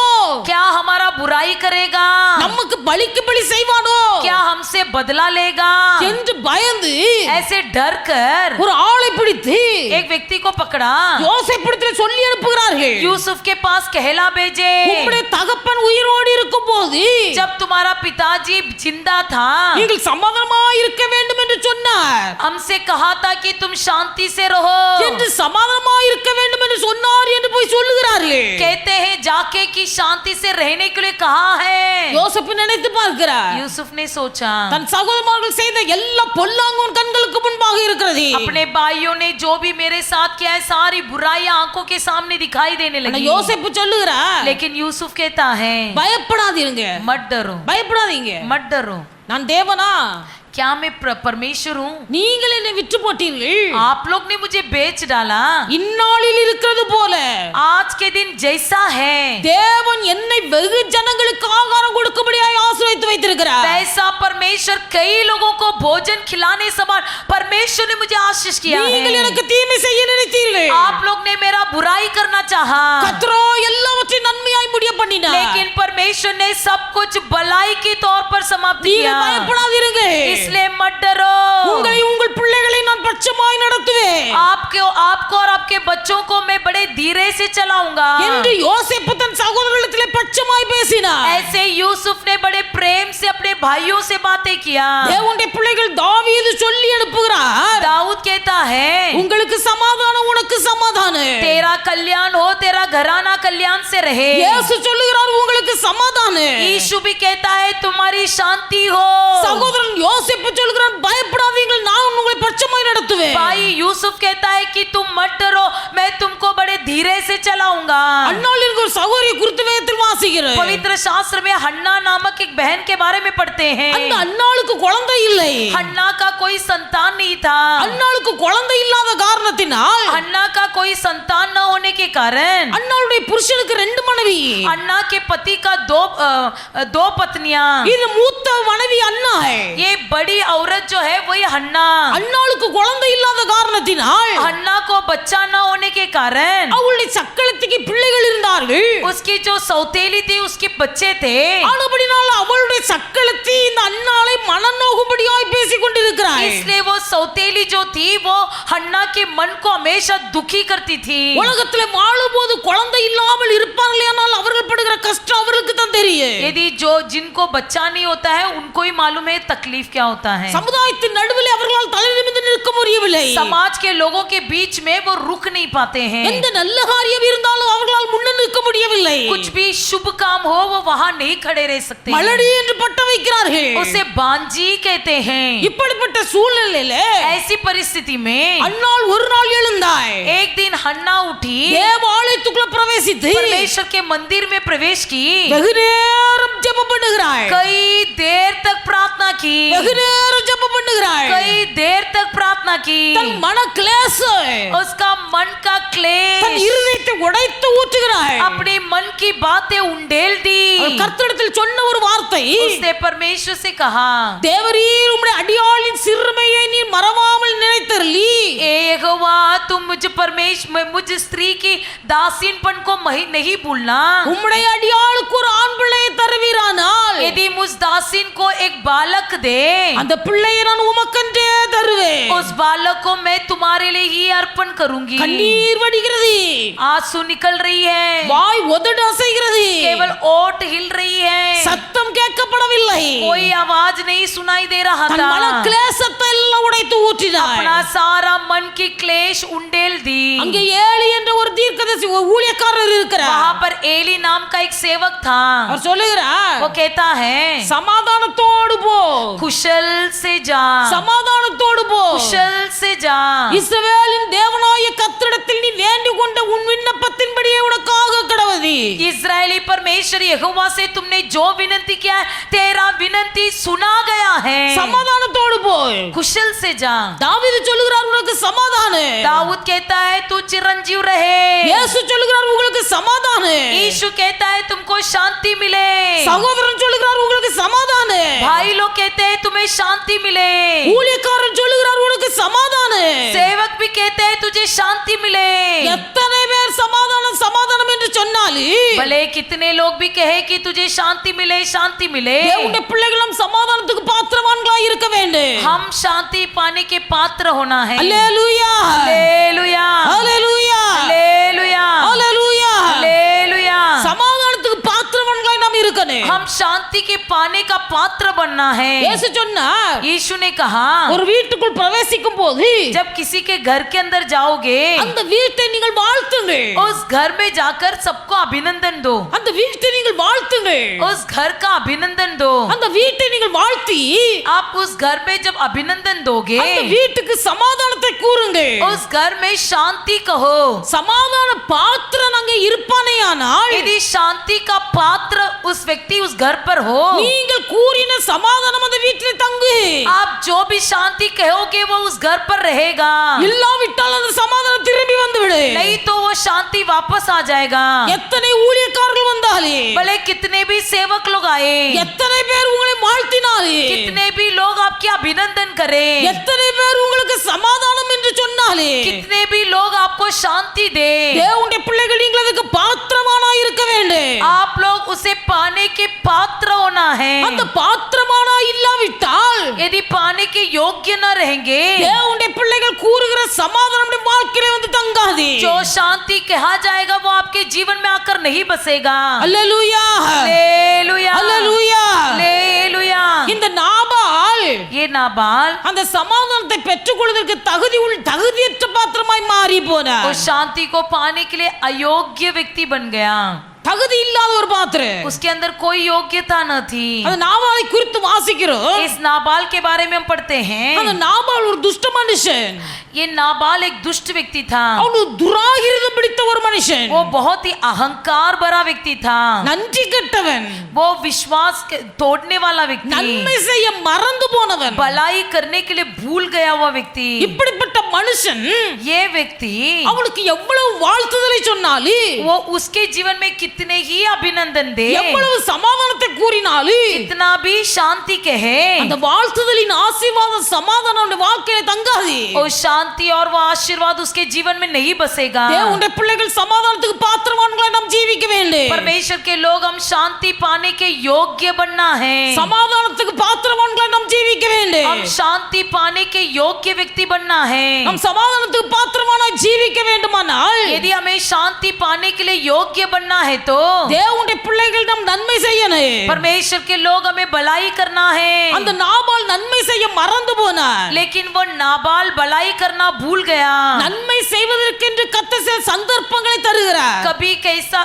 क्या हमारा बुराई करेगा, நமக்கு பலிக்கு பலி செய்வானோ, क्या हमसे बदला लेगा என்று பயந்து ऐसे डर कर ஒரு ஆளை பிடித்து एक व्यक्ति को पकड़ा, யோசேப்பிடத்தில் சொல்லி அனுப்புகிறார்கள். यूसुफ के पास कहला भेजे, உம்முடைய தகப்பன் உயிரோடு இருக்கும்போது जब तुम्हारा पिताजी जिंदा था நீங்கள் சமாதானமாய் இருக்க வேண்டும் என்று சொன்னார். हमसे कहा था कि तुम शांति से रहो, என்று சமாதானமாய் இருக்க வேண்டும் என்று சொன்னார் என்று போய் சொல்லுகிறார்கள். कहते हैं जाके कि शांति से रहने के लिए कहा है। யோசேப்பு நினைத்து பார்க்கிறார். यूसुफ ने सोचा தன் சகோதரர்கள் செய்த எல்லா பொல்லாங்கும் கண்களுக்கு முன்பாக இருக்கிறது. अपने भाइयों ने जो भी मेरे साथ किया है सारी बुराइयां आंखों के सामने दिखाई देने ஆனா लगी। யோசேப்பு சொல்லுகிறார், लेकिन यूसुफ कहता है பயப்படாதீங்க, मत डरो, பயப்படாதீங்க, मत डरो, நான் தேவனா, क्या मैं परमेश्वर हूँ, நீங்கள் என்னை விற்று போட்டீர்கள், आप लोग ने मुझे बेच डाला, இந்நாளில் இருக்கிறது போல आज के दिन जैसा है தேவன் என்னை வெகு ஜனங்களுக்கு ஆகாரம் கொடுக்கும்படியாய் ஆசீர்வதித்து வைத்திருக்கிறார். वैसा परमेश्वर कई लोगों को भोजन खिलाने समान परमेश्वर ने मुझे आशीष किया நீங்கள் है। எனக்கு தீமை செய்ய நினைத்தீர்கள், आप लोग ने मेरा बुराई करना चाहा, கர்த்தரோ எல்லாவற்றையும் நன்மையாய் முடிய பண்ணினார். लेकिन परमेश्वर ने सब कुछ भलाई के तौर पर समाप्त நீங்கள் किया। பயப்படாதீங்க, इसलिए मत डरो, உங்களை உங்கள் பிள்ளைகளை நான் பட்சமாய் நடத்துவேன் आपको और आपके बच्चों को मैं बड़े धीरे से चलाऊंगा। என்று யோசேப்பு தன் சகோதரர்களிடத்திலே பட்சமாய் பேசினார். ऐसे यूसुफ ने बड़े प्रेम से अपने भाइयों से बातें किया। தேவனுடைய பிள்ளைகள் தாவீது சொல்லி அனுப்புகிறார், दाऊद कहता है உங்களுக்கு சமாதானம், உனக்கு சமாதானம். तेरा कल्याण हो, तेरा घराना कल्याण से रहे। இயேசு சொல்லுகிறார், உங்களுக்கு சமாதானம். यीशु भी कहता है तुम्हारी शांति हो। சகோதரன் யோசேப்பு சொல்கிறார், பயப்படாதீர்கள், நான் உங்களை பட்சமாய் நடத்துவேன். भाई यूसुफ कहता है कि तुम मत डरो, मैं तुमको बड़े धीरे से चलाऊंगा। அன்னாளில் ஒரு சகோதரி குறித்து வேதத்தில் வாசிக்கிறேன். पवित्र शास्त्र में हन्ना नामक एक बहन के बारे में पढ़ते हैं। அந்த அன்னாளுக்கு குழந்தை இல்லை. हन्ना का कोई संतान नहीं था। அன்னாளுக்கு குழந்தை இல்லாத காரணத்தினால் हन्ना का कोई संतान न होने के कारण அன்னாளுடைய புருஷனுக்கு 2 மனைவி. अन्ना के पति का दो पत्नियां। இது மூத்த மனைவி அன்னா. ये बड़ी औरत जो है वही हन्ना। அன்னாளுக்கு குழந்தை இல்லாத காரணத்தினால் हन्ना को बच्चा न होने के कारण அவளுடைய சக்களத்துக்கு பிள்ளைகள் இருந்தார்கள். उसकी जो सौतेली थी उसके बच्चे थे। ஆனபடினால அவளுடைய சக்களத்தி இந்த அன்னாளை மனநோகும்படியாய் பேசிக் கொண்டிருக்கிறாள். इसलिए वो सौतेली जो थी वो हन्ना के मन को हमेशा दुखी करती थी। உலகத்திலே வாழும்போது குழந்தை இல்லாமல் இருப்பார்களேனால் அவர்கள் படுகிற கஷ்டம் அவர்களுக்கு தான் தெரியும். यदि जिनको बच्चा नहीं होता है उनको ही मालूम है तकलीफ क्या होता है। சமுதாயத்தின் நடுவில் அவர்களால் தலை நிமிர்ந்து நிற்க முடியவில்லை. समाज के लोगों के बीच में वो रुक नहीं पाते हैं। எந்த நல்ல காரியம் இருந்தாலும் அவர்களால் முன்ன நிற்க முடியவில்லை. कुछ भी शुभ काम हो वो वहां नहीं खड़े रह सकते। மலடி என்று பட்டம் வைக்கிறார்கள். उसे बांजी कहते हैं। இப்படிப்பட்ட சூழ்நிலையில ऐसी परिस्थिति में அன்னாள் ஒரு நாள் எழுந்தாள். एक दिन हन्ना उठी, தேவ ஆலயத்துக்குள்ள பிரவேசித்து परमेश्वर के मंदिर में प्रवेश की, வெகு நேரம் ஜெபம் பண்ணுகிறாள். कई देर तक प्रार्थना की, வெகு நேரம் ஜெபம் பண்ணுகிறாள். कई देर तक प्रार्थना की। தன் மன கிளேசம், उसका मन का தன் क्लेश இருதயத்தை உடைத்து ஊற்றுகிறாள். अपने मन की बातें उंडेल दी। அவள் கர்த்தரிடத்தில் சொன்ன ஒரு வார்த்தை, उसने परमेश्वर से कहा, தேவரீர் உம்முடைய அடியாளின் சிறுமையை நீர் மறவாமல் நினைத்தருளி ए यहोवा तुम मुझ स्त्री की दासीनपन को नहीं भूलना। உம்முடைய அடியாளுக்கு ஒரு ஆண் பிள்ளையை தருவீரானால் यदि मुझ दासीन को एक बालक दे, அந்த பிள்ளையை நான் உமக்கென்றே தருவேன். उस बालक को मैं तुम्हारे लिए ही अर्पण करूंगी। கண்ணீர் வடிகிறது, आंसू निकल रही है, வாய் உதடு அசைகிறது, केवल ओठ हिल रही है, சத்தம் கேட்கப்படவில்லை. कोई आवाज नहीं सुनाई दे रहा தன் மன था। கிளேசத்தை எல்லாம் உடைத்து ஊற்றினாள். अपना सारा मन की क्लेश उंडेल दी। அங்கே ஏலி என்ற ஒரு தீர்க்கதரிசி ஒரு ஊழியக்காரர் இருக்கிறார். वहां पर एली नाम का एक सेवक था। அவர் சொல்லுகிறார், वो कहता है சமாதானத்தோடு போ, कुशल से जा, சமாதானத்தோடு போ. कुशल से जा। இஸ்ரவேலின் தேவனாய கர்த்தரிடத்தில் நீ வேண்டிக் கொண்ட உன் விண்ணப்பத்தின்படியே உனக்காக கடவுதி. इस्राएली परमेश्वर यहोवा से तुमने जो विनती किया है, तेरा विनती सुना गया है। சமாதானத்தோடு போ. कुशल से जा। தாவீது சொல்லுகிறார், உனக்கு சமாதானம். दाऊद कहता है तू चिरंजीव रहे। இயேசு சொல்லுகிறார் உங்களுக்கு சமாதானம். यीशु कहता है तुमको शांति मिले, சகோதரன் சொல்லுகிறார் உங்களுக்கு சமாதானம். भाई लोग कहते हैं तुम्हें शांति मिले, ஊழியக்காரன் சொல்லுகிறார் உனக்கு சமாதானம். सेवक भी कहते हैं तुझे शांति मिले। எத்தனை பேர் சமாதானம் சமாதானம் என்று சொன்னாலும் भले कितने लोग भी कहे कि तुझे शांति मिले शांति मिले, தேவனுடைய பிள்ளைகளும் சமாதானத்துக்கு பாத்திரவான்களாய் இருக்க வேண்டும். हम शांति पाने के पात्र होना है। அல்லேலூயா हालेलुया அல்லேலூயா हालेलुया அல்லேலூயா. हालेलुया। சமாதானத்துக்கு பாத்திரவான்களாய் நாம் இருக்கணும். हम शांति के पाने का पात्र बनना है। இயேசு சொன்னார் यीशु ने कहा ஒரு வீட்டுக்குள் பிரவேசிக்கும் போது जब किसी के घर के अंदर जाओगे அந்த வீட்டை நீங்கள் வாழ்த்துங்க. उस घर में जाकर सबको अभिनंदन दो, அந்த வீட்டை நீங்கள் வாழ்த்துங்க. उस घर का अभिनंदन दो। அந்த வீட்டை நீங்கள் வாழ்த்தி आप उस घर में जब अभिनंदन दोगे அந்த வீட்டுக்கு சமாதானத்தை கூறுங்க. उस घर में शांति कहो। சமாதான பாத்திரன் அங்கே இருப்பானேயானால் यदि शांति का पात्र उस व्यक्ति उस घर पर हो, நீங்கள் கூறின சமாதானம் அந்த வீட்டில் தங்கு. आप जो भी शांति कहोगे वो उस घर पर रहेगा, இல்லாவிட்டால் அந்த சமாதானம் திரும்பி வந்துவிடு. नहीं तो वो शांति वापस आ जाएगा। எத்தனை ஊழியக்காரர்கள் வந்தாலே भले कितने भी सेवक लोग आए, எத்தனை பேர் உங்களை வாழ்த்தினாலே कितने भी लोग आपके अभिनंदन करें, எத்தனை பேர் உங்களுக்கு சமாதானம் என்று சொன்னாலே कितने भी लोग आपको शांति दे, தேவனுடைய பிள்ளைகள் நீங்கள் அதுக்கு பாத்திரமானாய் இருக்க வேண்டும். आप लोग उसे पाने के पात्र होना है। அந்த பாத்திரமானா இல்லாவிட்டால் यदि पाने के योग्य न रहेंगे, தேவனுடைய பிள்ளைகள் கூறுகிற சமாதானம் நம்முடைய வாழ்க்கையில வந்து தங்காது. जो शांति कहा जाएगा वो आपके जीवन में आकर नहीं बसेगा। அல்லேலூயா हालेलुया அல்லேலூயா. हालेलुया। இந்த நாபால் ये नाबाल அந்த சமாதானத்தை பெற்றுக்கொள்வதற்கு தகுதியற்ற பாத்திரமாய் மாறி போனார். उस शांति को पाने के लिए अयोग्य व्यक्ति बन गया। தகுதி இல்லாத ஒரு பாத்திரம். उसके अंदर कोई योग्यता न थी। அந்த நாபாலை குறித்து வாசிக்கிறோம். इस नाबाल के बारे में हम पढ़ते हैं, அந்த நாபால் ஒரு துஷ்ட மனுஷன். ये नाबाल एक दुष्ट व्यक्ति था, அவனு துராகிருதம் பிடித்த ஒரு மனுஷன். वो बहुत ही अहंकार भरा व्यक्ति था, நன்றி கெட்டவன். वो विश्वास तोड़ने वाला व्यक्ति, நன்மை செய்ய மறந்து போனவன். भलाई करने के लिए भूल गया हुआ व्यक्ति। இப்படிப்பட்ட மனுஷன் ये व्यक्ति அவனுக்கு எவ்வளவு வாழ்த்துதலை சொன்னாலும் वो उसके जीवन में कितने ही अभिनंदन दे, எவ்வளவு சமாதானத்தை கூறினாலும் कितना भी शांति कहे, அந்த வாழ்த்துதலின் ஆசீர்வாதம் சமாதானம் அவனுடைய வாழ்க்கையில தங்காது. वो शांति और वो आशीर्वाद उसके जीवन में नहीं बसेगा। தேவனுடைய பிள்ளைகள் சமாதானத்துக்கு பாத்திரவான்களாய் நாம் ஜீவிக்க வேண்டும். परमेश्वर के लोग हम शांति पाने के योग्य बनना है। சமாதானத்துக்கு பாத்திரவான்களாய் நாம் ஜீவிக்க வேண்டும். हम शांति पाने के योग्य व्यक्ति बनना है। நாம் சமாதானத்துக்கு பாத்திரமானாய் ஜீவிக்க வேண்டுமானால் यदि हमें शांति पाने के लिए योग्य बनना है तो தேவனுடைய பிள்ளைகள் நாம் நன்மை செய்யணும். परमेश्वर के लोग हमें भलाई करना है। அந்த நாபால் நன்மை செய்ய மறந்து போனார். लेकिन वो नाबाल भलाई करना भूल गया। நன்மை செய்வதற்கென்று கர்த்தர் சில சந்தர்ப்பங்களை தருகிறார். कभी कैसा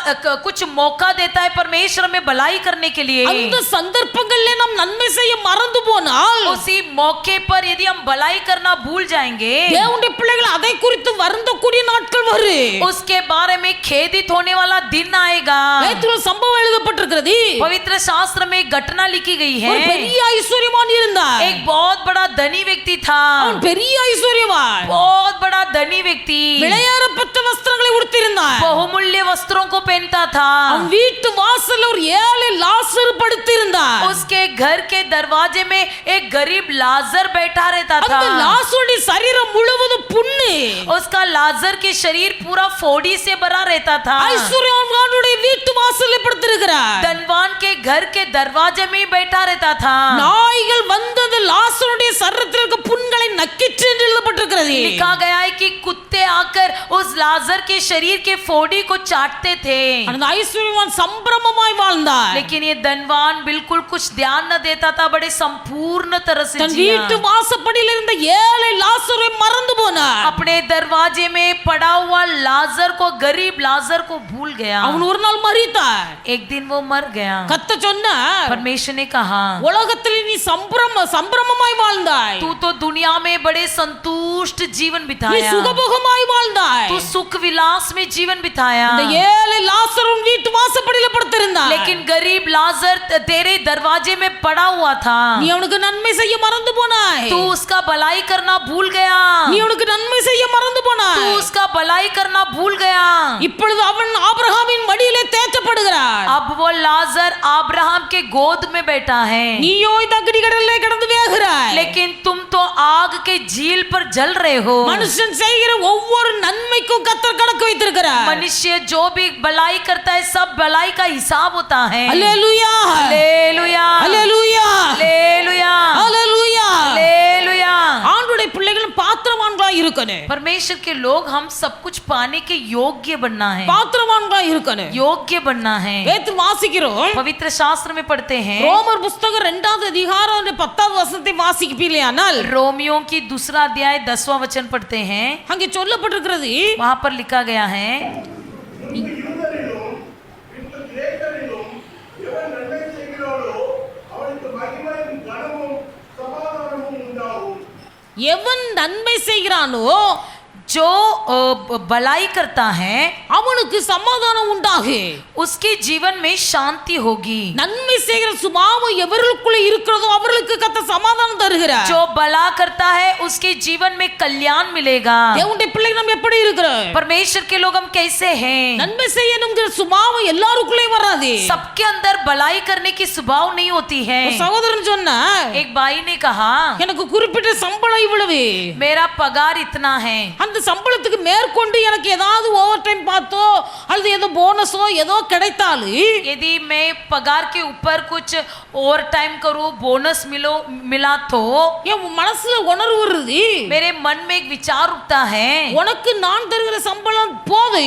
कुछ मौका देता है परमेश्वर हमें भलाई करने के लिए। அந்த சந்தர்ப்பங்களிலே நாம் நன்மை செய்ய மறந்து போனால் उसी मौके पर यदि हम भलाई करना भूल जाएंगे, தேவனுடைய பிள்ளைகள் அதை குறித்து வருந்தக்கூடிய நாட்கள் வரும். उसके बारे में खेदित होने वाला दिन आएगा। வேதத்தில் சம்பவம் எழுதப்பட்டிருக்கிறது. पवित्र शास्त्र में एक घटना लिखी गई ஒரு है। பெரிய ஐஸ்வர்யவான் இருந்தார். एक बहुत बड़ा धनी व्यक्ति था, அவன் பெரிய ஐஸ்வர்யவான். बहुत बड़ा धनी व्यक्ति, விலையேறப்பட்ட வஸ்திரங்களை உடுத்தியிருந்தான். बहुमूल्य वस्त्रों को पहनता था। அவன் வீட்டு வாசல்ல ஒரு ஏழை லாசர் படுத்திருந்தான். उसके घर के दरवाजे में एक गरीब लाजर बैठा रहता था। அந்த லாசருடைய சரீரம் முழுவதும் புண்ணு. उसका लाजर के शरीर पूरा फोड़ी से भरा रहता था। ஐஸ்வர்யவானுடைய வீட்டு வாசல்ல படுத்திருக்கிறார். धनवान के घर के दरवाजे में ही बैठा रहता था। நாய்கள் வந்து அந்த லாசருடைய சரீரத்தில் இருக்க புண்களை நக்கிற்று என்று எழுதப்பட்டிருக்கிறது. लिखा गया है कि कुत्ते आकर उस लाजर के शरीर के फोड़ी को चाटते थे। அந்த ஐஸ்வர்யவான் சம்பிரமமாய் வாழ்ந்தார். लेकिन ये धनवान बिल्कुल कुछ ध्यान न देता था, बड़े संपूर्ण तरह से தன் जिया। வீட்டு வாசப்படியில் இருந்த ஏழை லாசரை மறந்து போனார். अपने दरवाजे में पड़ा हुआ लाजर को, गरीब लाजर को भूल गया। அவன் ஒரு நாள் மரித்தார். एक दिन वो मर गया। கர்த்தர் சொன்னார், परमेश्वर ने कहा, உலகத்தில் நீ சம்பிரமமாய் வாழ்ந்தாய். तू तो दुनिया में बड़े संतुष्ट जीवन நீ बिताया, சுகபோகமாய் வாழ்ந்தாய். तू सुख विलास में जीवन बिताया। இந்த ஏழை லாசர் உன் வீட்டு வாசப்படியில படுத்திருந்தான். लेकिन गरीब लाजर तेरे दरवाजे में पड़ा हुआ था. நீ அவனுக்கு நன்மை செய்ய மறந்து போனாய். तू उसका भलाई करना भूल गया. நீ அவனுக்கு நன்மை செய்ய மறந்து போனாய். तू उसका भलाई करना भूल गया. இப்பொழுது அவன் ஆபிரகாமின் மடியிலே தேற்றப்படுகிறான். अब वो लाजर अब्राहम के गोद में बैठा है. நீயோ இந்த அக்கினி கடலிலே கடந்து வேகிறாய். लेकिन तुम तो आग के झील पर जल रहे हो. மனுஷன் செய்கிற ஒவ்வொரு நன்மைக்கும் கர்த்தர் கணக்கு வைத்திருக்கிறார். मनुष्य जो भी भलाई करता है सब भलाई का हिसाब होता है. அல்லேலூயா हालेलुया அல்லேலூயா हालेलुया அல்லேலூயா. हालेलुया. ஆண்டவருடைய பிள்ளைகள் பாத்திரவான்களாய் இருக்கணும். परमेश्वर के लोग हम सब कुछ पाने के योग्य बनना है. பாத்திரவான்களாய் இருக்கணும். योग्य बनना है. வேதத்தில் வாசிக்கிறோம். पवित्र शास्त्र में पढ़ते हैं. ரோமர் புத்தகம் 2வது அதிகாரம் 10வது வசனத்தை வாசிப்பீர்களானால் रोमियों की दूसरा अध्याय 10वां वचन पढ़ते हैं. அங்கே சொல்லப்பட்டிருக்கிறது, वहां पर लिखा गया है, எவன் நன்மை செய்கிறானோ जो भलाई करता है அவனுக்கு சமாதானம் உண்டாகு. उसके जीवन में शांति होगी. நன்மை செய்கிற சுபாவம் எவர்களுக்குள்ள இருக்கிறதோ அவர்களுக்கு கர்த்தர் சமாதானம் தருகிறார். जो भला करता है उसके जीवन में कल्याण मिलेगा. தேவனுடைய பிள்ளைகள் நாம் எப்படி இருக்கிறோம்? परमेश्वर के लोग हम कैसे हैं? நன்மை செய்யணும்ங்கிற சுபாவம் எல்லாருக்குள்ளே வராது. सबके अंदर भलाई करने की स्वभाव नहीं होती है. ஒரு சகோதரன் சொன்னா, एक भाई ने कहा, எனக்கு குறிப்பிட்ட சம்பளம் இவ்வளவு, मेरा पगार इतना है. அந்த சம்பளத்துக்கு மேற்கொண்டு எனக்கு ஏதாவது ஓவர் டைம் பார்த்தோ அல்லது ஏதோ போனஸோ ஏதோ கிடைத்தாலும் यदि मैं पगार के ऊपर कुछ ओवर टाइम करूं, बोनस मिला तो என் மனசுல உணர்வு வருது, मेरे मन में एक विचार उठता है, உனக்கு நான் தருகிற சம்பளம் போது,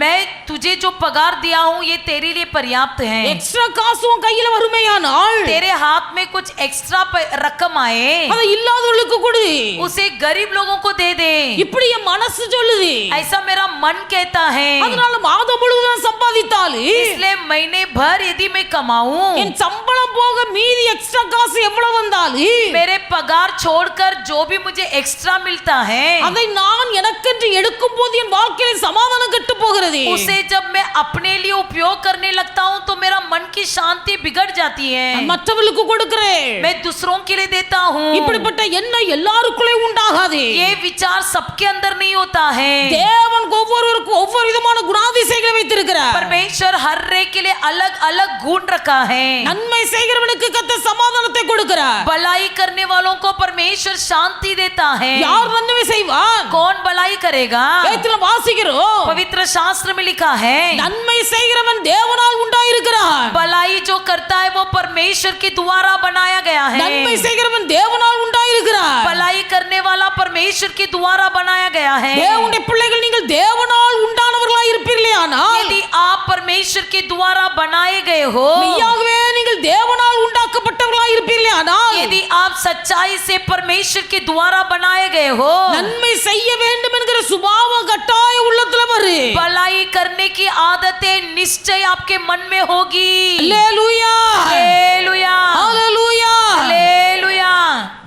मैं तुझे जो पगार दिया हूं ये तेरे लिए पर्याप्त है. எக்ஸ்ட்ரா காசு உன் கையில வருமேயானால் तेरे हाथ में कुछ एक्स्ट्रा रकम आए, அதை இல்லாதவர்களுக்கு கொடு, उसे गरीब लोगों को दे दे. இப்படி என் மனசு சொல்லுது. ऐसा मेरा मन कहता है. அதனால மாதம் முழுவதும் சம்பாதித்தாலும் इसलिए महीने भर यदि मैं कमाऊं, என் சம்பளம் போக மீதி எக்ஸ்ட்ரா காசு எவ்வளவு வந்தாலும் मेरे पगार छोड़कर जो भी मुझे एक्स्ट्रा मिलता है அதை நான் எனக்கென்று எடுக்கும் போது என் வாழ்க்கையில சமாதானம் கெட்டு போகிறது. उसे जब मैं अपने लिए उपयोग करने लगता हूं तो मेरा मन की शांति बिगड़ जाती है. மற்றவர்களுக்கு கொடுக்கிறேன். मैं दूसरों के लिए देता हूं. இப்படிப்பட்ட எண்ணம் எல்லாருக்குள்ளே உண்டாகாது. ये विचार सबके अंदर नहीं होता है. தேவன் ஒவ்வொருவருக்கும் ஒவ்வொரு விதமான குணாதிசயங்களை வைத்திருக்கிறார். परमेश्वर हर एक के लिए अलग अलग गुण रखा है. நன்மை செய்கிறவனுக்கு கர்த்தர் சமாதானத்தை கொடுக்கிறார். भलाई करने वालों को परमेश्वर शांति देता है. யார் நன்மை செய்வான்? कौन भलाई करेगा? வேதத்துல வாசிக்கிறோம், पवित्र शास्त्र में लिखा है, நன்மை செய்கிறவன் தேவனால் உண்டாயிருக்கிறான். भलाई जो करता है वो परमेश्वर के द्वारा बनाया गया है. நன்மை செய்கிறவன் தேவனால் உண்டாயிருக்கிறான். भलाई करने वाला परमेश्वर के द्वारा बनाया गया है. தேவனுடைய பிள்ளைகள் நீங்கள் தேவனால் உண்டானவர்களாய் இருப்பீர்களேயானால் यदि आप परमेश्वर के द्वारा बनाए गए हो, மெய்யாகவே நீங்கள் தேவனால் உண்டாக்கப்பட்டவர்களாய் இருப்பீர்களேயானால் यदि आप सच्चाई से परमेश्वर के द्वारा बनाए गए हो, நன்மை செய்ய வேண்டும் என்கிற சுபாவம் கட்டாய உள்ளத்துல வரும். भलाई करने की आदतें निश्चय आपके मन में होगी. அல்லேலூயா हालेलुया அல்லேலூயா. हालेलुया.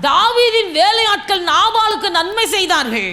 தாவீதின் வேலையாட்கள் நாபாலுக்கு நன்மை செய்தார்கள்.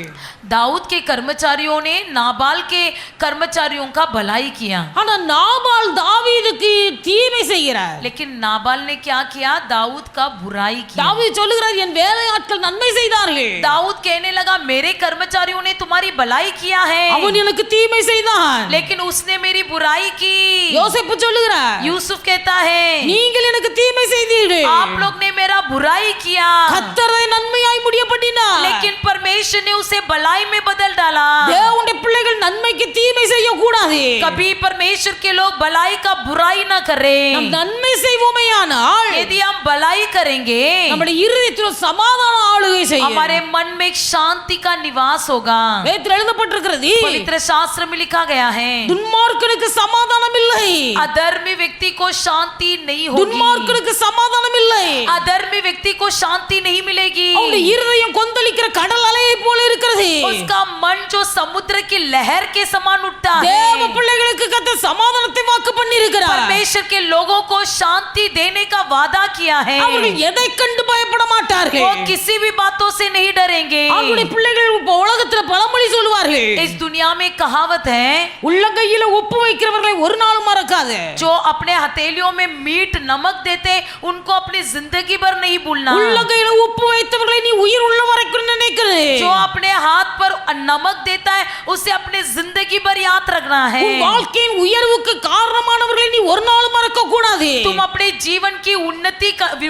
दाऊद के कर्मचारियों ने नाबाल के कर्मचारियों का भलाई किया. ஆனா நாபால் தாவீதுக்கு தீமை செய்கிறார். लेकिन नाबाल ने क्या किया? दाऊद का बुराई किया. தாவீது சொல்லுகிறார், என் வேலையாட்கள் நன்மை செய்தார்கள், दाऊद कहने लगा, मेरे कर्मचारियों ने तुम्हारी भलाई किया है, அவன் எனக்கு தீமை செய்தான். लेकिन उसने मेरी बुराई की. யோசேப்பு சொல்லுகிறார், यूसुफ कहता है, நீங்கள் எனக்கு தீமை செய்தீர்கள், आप लोग ने मेरा बुराई किया, கர்த்தர் அதை நன்மையாய் முடியப்படினார். लेकिन परमेश्वर ने उसे भलाई में बदल डाला. தேவனுடைய பிள்ளைகள் நன்மைக்கு தீமை செய்ய கூடாது. कभी परमेश्वर के लोग भलाई का बुराई ना करें. நாம் நன்மை செய்வோமேயானால் यदि हम भलाई करेंगे, நம்முடைய இருதயத்தில் சமாதான ஆளுகை செய்யும். हमारे मन में एक शांति का निवास होगा. வேதத்தில் எழுதப்பட்டிருக்கிறது, पवित्र शास्त्र में लिखा गया है, துன்மார்க்கனுக்கு சமாதானம் இல்லை, अधर्मी व्यक्ति को शांति नहीं होगी. துன்மார்க்கனுக்கு சமாதானம் இல்லை, अधर्मी व्यक्ति को शांति नहीं मिलेगी. அவனுடைய இருதயம் கொந்தளிக்கிற கடல் அலையை போல இருக்கிறது. उसका मन जो समुद्र की लहर के समान उठता है. தேவ பிள்ளைகளுக்கு கர்த்தர் சமாதானத்தை வாக்கு பண்ணியிருக்கிறார். परमेश्वर के लोगों को शांति देने का वादा किया है. அவர்கள் எதை கண்டு பயப்பட மாட்டார்கள். वो किसी भी बातों से नहीं डरेंगे. அவருடைய பிள்ளைகள் இப்ப உலகத்துல பழமொழி சொல்லுவார்கள். इस दुनिया में कहावत है, உள்ளங்கையில உப்பு வைக்கிறவர்களை ஒரு நாளும் மறக்காது. जो अपने हथेलियों में मीठ नमक देते उनको अपनी जिंदगी भर नहीं भूलना. உள்ளங்கையில உப்பு வைத்தவர்களை நீ உயிர் உள்ள வரைக்கும் நினைக்கிறே. जो अपने हाथ पर नमक देता है उसे अपने जिंदगी भर याद रखना है. உன் வாழ்க்கையின் உயர்வுக்கு காரணமானவர்களை நீ ஒரு நாளும் மறக்க கூடாது. तुम अपने जीवन की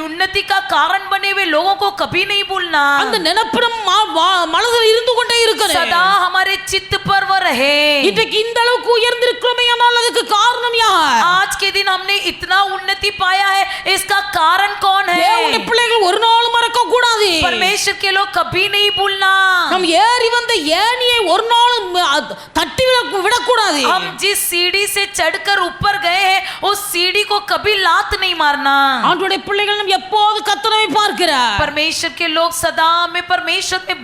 उन्नति का कारण बने हुए लोगों को कभी नहीं भूलना. அந்த நினைப்பிடம் மனதில் இருந்து கொண்டே இருக்கிறது. सदा हमारे चित्त पर वो रहे. இன்றைக்கு இந்த அளவுக்கு உயர்ந்திருக்கிறோமே ஆனால் அதுக்கு காரணம் யார்? आज के दिन हमने इतना उन्नति पाया है, इसका कारण कौन है? தேவனுடைய பிள்ளைகள் ஒரு நாளும் மறக்க கூடாது. परमेश्वर के लोग कभी नहीं भूलना. நாம் ஏறி வந்த ஏணியை ஒரு நாளும் தட்டி விடக்கூடாது. हम जिस सीढ़ी से चढ़कर ऊपर गए हैं उस सीढ़ी को कभी लात नहीं मारना. ஆண்டவருடைய பிள்ளைகள் நாம் எப்போது கர்த்தரை பார்க்கிறார். परमेश्वर के लोग सदा में परमेश्वर में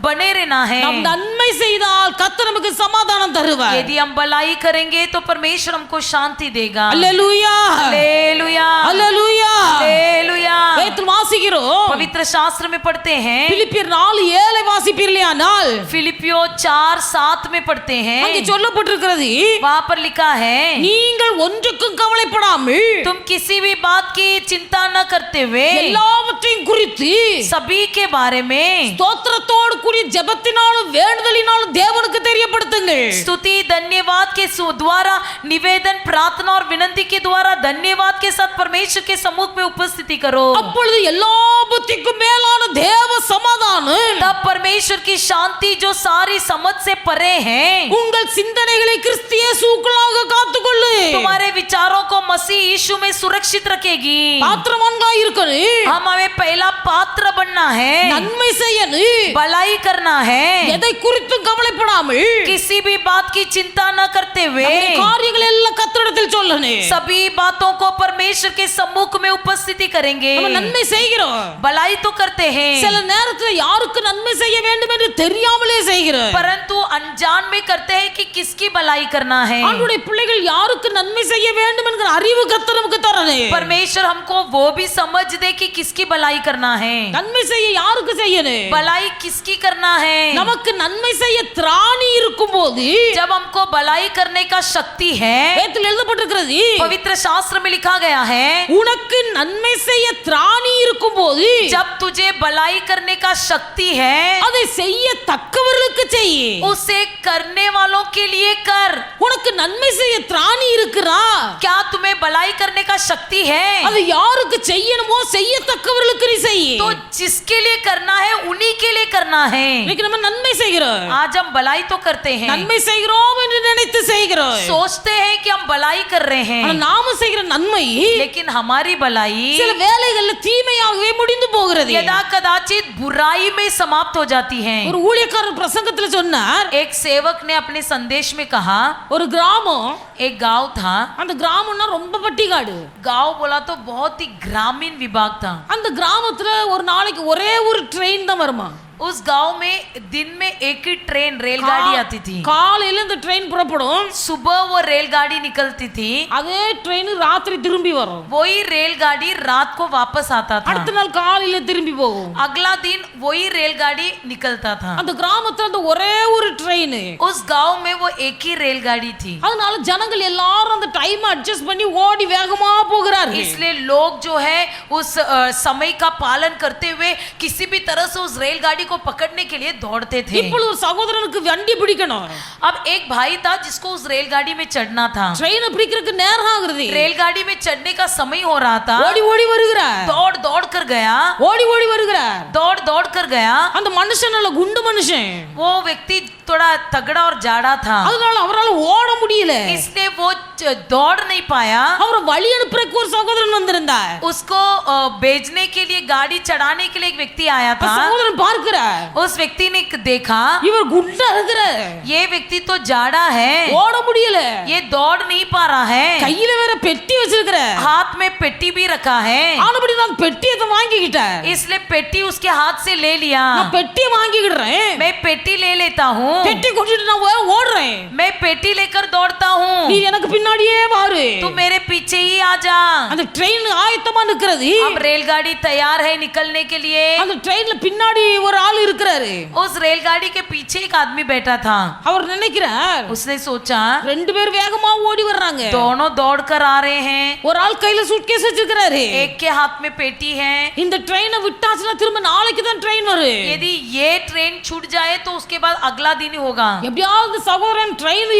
बने रहना है. நாம் நன்மை செய்தால் கர்த்தர் நமக்கு சமாதானம் தருவார். यदि हम भलाई करेंगे तो परमेश्वर हमको शांति देगा. அல்லேலூயா हालेलुया அல்லேலூயா हालेलुया. வேதத்தில் வாசிக்கிறோம். पवित्र शास्त्र में पढ़ते हैं, பிலிப்பியர் 4:7 வாசிப்பீர்களானால் फिलिपियो 4:7 में पढ़ते हैं, அங்கே சொல்லப்பட்டிருக்கிறது, वहां पर लिखा है, நீங்கள் ஒன்றுக்கும் கவலைப்படாமல் तुम किसी भी बात की चिंता न करते हुए எல்லாவற்றையும் குறித்து सभी के बारे में ஸ்தோத்திரத்தோடு கூடிய ஜெபத்தினாலும் வேண்டுதலினாலும் தேவனுக்கு தெரியப்படுத்துங்கள். स्तुति धन्यवाद के द्वारा, निवेदन प्रार्थना और विनती के द्वारा धन्यवाद के साथ परमेश्वर के सम्मुख में उपस्थिति करो. அப்பொழுது எல்லா புத்திக்கும் மேலான தேவ சமாதானம் तब परमेश्वर की शांति जो सारी समझ से परे है உங்கள் சிந்தனைகளை கிறிஸ்து இயேசுவுக்குள்ளாக காத்துக்கொள்ளு. तुम्हारे विचारों को मसीह यीशु में सुरक्षित रखेगी. பாத்திரவான்களாய் இருக்கணும். हमें पहला पात्र बनना है, நன்மை செய்யணும். भलाई करना है, எதை குறித்தும் கவலைப்படாமல் किसी भी बात की चिंता न करते हुए நம்முடைய காரியங்கள் எல்லாம் கர்த்தரிடத்தில் சொல்லணும். सभी बातों को परमेश्वर के सम्मुख में उपस्थिति करेंगे. நம்ம நன்மை செய்கிறோம். भलाई तो करते हैं, சில நேரத்துல யாருக்கு நன்மை செய்ய வேண்டும் என்று தெரியாமலே செய்கிறோம். परंतु अनजान में करते हैं कि किसकी भलाई करना है. ஆண்டவருடைய பிள்ளைகள் யாருக்கு நன்மை செய்ய வேண்டும் என்கிற அறிவு கர்த்தர் நமக்கு தரணும். परमेश्वर हमको वो भी समझ दे कि किसकी भलाई करना है. நன்மை செய்ய யாருக்கு செய்யணும்? भलाई किसकी करना है. நமக்கு நன்மை செய்ய திராணி இருக்கும்போது जब हमको भलाई करने का शक्ति है, வேதத்தில் எழுதப்பட்டிருக்கிறது, पवित्र शास्त्र में लिखा गया है, உனக்கு நன்மை செய்ய திராணி இருக்கும்போது जब तुझे भलाई करने का शक्ति है அதை செய்ய தக்கவர்களுக்கு செய். उसे करने वालों के लिए कर. உனக்கு நன்மை செய்ய திராணி இருக்குறா? क्या तुम्हें भलाई करने का शक्ति है? அது யாருக்கு செய்யணுமோ செய்யத்தக்கவர்களுக்கு நீ செய். तो जिसके लिए करना है उन्हीं के लिए करना है. இன்னைக்கு நம்ம நன்மை செய்கிறோம். आज हम भलाई तो करते हैं, நன்மை செய்கிறோம் என்று நினைத்து செய்கிறோம். सोचते हैं कि हम भलाई कर रहे ஆனா हैं, நாம செய்கிற நன்மை लेकिन हमारी भलाई சில வேளைகள்ல தீமையாகவே முடிந்து போகிறது. यदा कदाचित बुराई में समाप्त हो जाती है. ஒரு ஊழியக்காரர் பிரசங்கத்துல சொன்னார், एक सेवक ने अपने संदेश में कहा, ஒரு கிராமம், एक गांव था. அந்த கிராமம்னா ரொம்ப பட்டிக்காடு. गांव बोला तो बहुत ही ग्रामीण विभाग था. அந்த கிராமத்துல ஒரு நாளைக்கு ஒரே ஒரு ட்ரெயின் தான் வருமா. उस गांव में दिन में एक ही ट्रेन रेलगाड़ी आती थी. காலையில இந்த ட்ரெயின் புறப்படும், सुबह वो रेलगाड़ी निकलती थी, அதே ட்ரெயின் ராத்திரி திரும்பி வரும். वही रेलगाड़ी रात को वापस आता था. அடுத்த நாள் காலையில திரும்பி போகும். अगला दिन वही रेलगाड़ी निकलता था. அந்த கிராமத்துல அந்த ஒரே ஒரு ட்ரெயின். उस गांव में वो एक ही रेलगाड़ी थी. அதனால ஜனங்கள் எல்லாரும் அந்த டைம் அட்ஜஸ்ட் பண்ணி ஓடி வேகமா போகிறார்கள். इसलिए लोग जो है उस समय का पालन करते हुए किसी भी तरह से उस रेलगाड़ी को पकड़ने के लिए दौड़ते थे. இப்பொழுது ஒரு சகோதரனுக்கு வண்டி பிடிக்கணும். अब एक भाई था जिसको उस रेलगाड़ी में चढ़ना था. ட்ரெயினை பிடிக்கிறதுக்கு நேரம் ஆகுது. रेलगाड़ी में चढ़ने का समय हो रहा था. ஓடி ஓடி வருகிறார். दौड़ दौड़ कर गया, ஓடி ஓடி வருகிறார். दौड़ दौड़ कर गया. அந்த மனுஷன் நல்ல குண்டு மனுஷன். वो व्यक्ति थोड़ा तगड़ा और जाड़ा था, அதனால அவரால் ஓட முடியல. इसलिए वो दौड़ नहीं पाया. அவரை வழி அனுப்புறதுக்கு ஒரு சகோதரன் வந்திருந்தார். उसको भेजने के लिए, गाड़ी चढ़ाने के लिए एक व्यक्ति आया था. சகோதரன் பார்க்கிறார், उस व्यक्ति ने देखा இவர் குண்டா இருக்கிறார், ये व्यक्ति तो जाड़ा है, ஓட முடியல, ये दौड़ नहीं पा रहा है, கையில வேற பெட்டி வச்சிருக்கிற, हाथ में पेटी भी रखा है, ஆனபடி நான் பெட்டியை வாங்கிக்கிட்டேன், इसलिए पेटी उसके हाथ से ले लिया। நான் பெட்டியை வாங்கிக்கிடுறேன், मैं पेटी ले लेता हूँ, பெட்டி கொண்டுட்டு நான் ஓடுறேன், मैं पेटी लेकर दौड़ता हूँ, நீ எனக்கு பின்னாடியே வாரு, तू मेरे पीछे ही आ जा। அந்த ட்ரெயின் ஆயத்தமா நிக்கிறது, अब रेलगाड़ी तैयार है निकलने के लिए, அந்த ட்ரெயின்ல பின்னாடி ஒரு ஆள் இருக்கிறாரு, उस रेलगाड़ी के पीछे एक आदमी बैठा था। அவர் நினைக்கிறார், उसने सोचा ரெண்டு பேர் வேகமா ஓடி வர்றாங்க, दोनों दौड़ कर आ रहे हैं, ஒரு ஆள் கையில சூட்கேஸ் வச்சிருக்காரு, एक के हाथ में पेटी है, இந்த ட்ரெயினை விட்டாச்சுன்னா திரும்ப நாளைக்கு தான் ட்ரெயின் வரும், यदि ये ट्रेन छूट जाए तो उसके बाद अगला दिन ही होगा। எப்படியாவது சகோதரன் ட்ரெயின்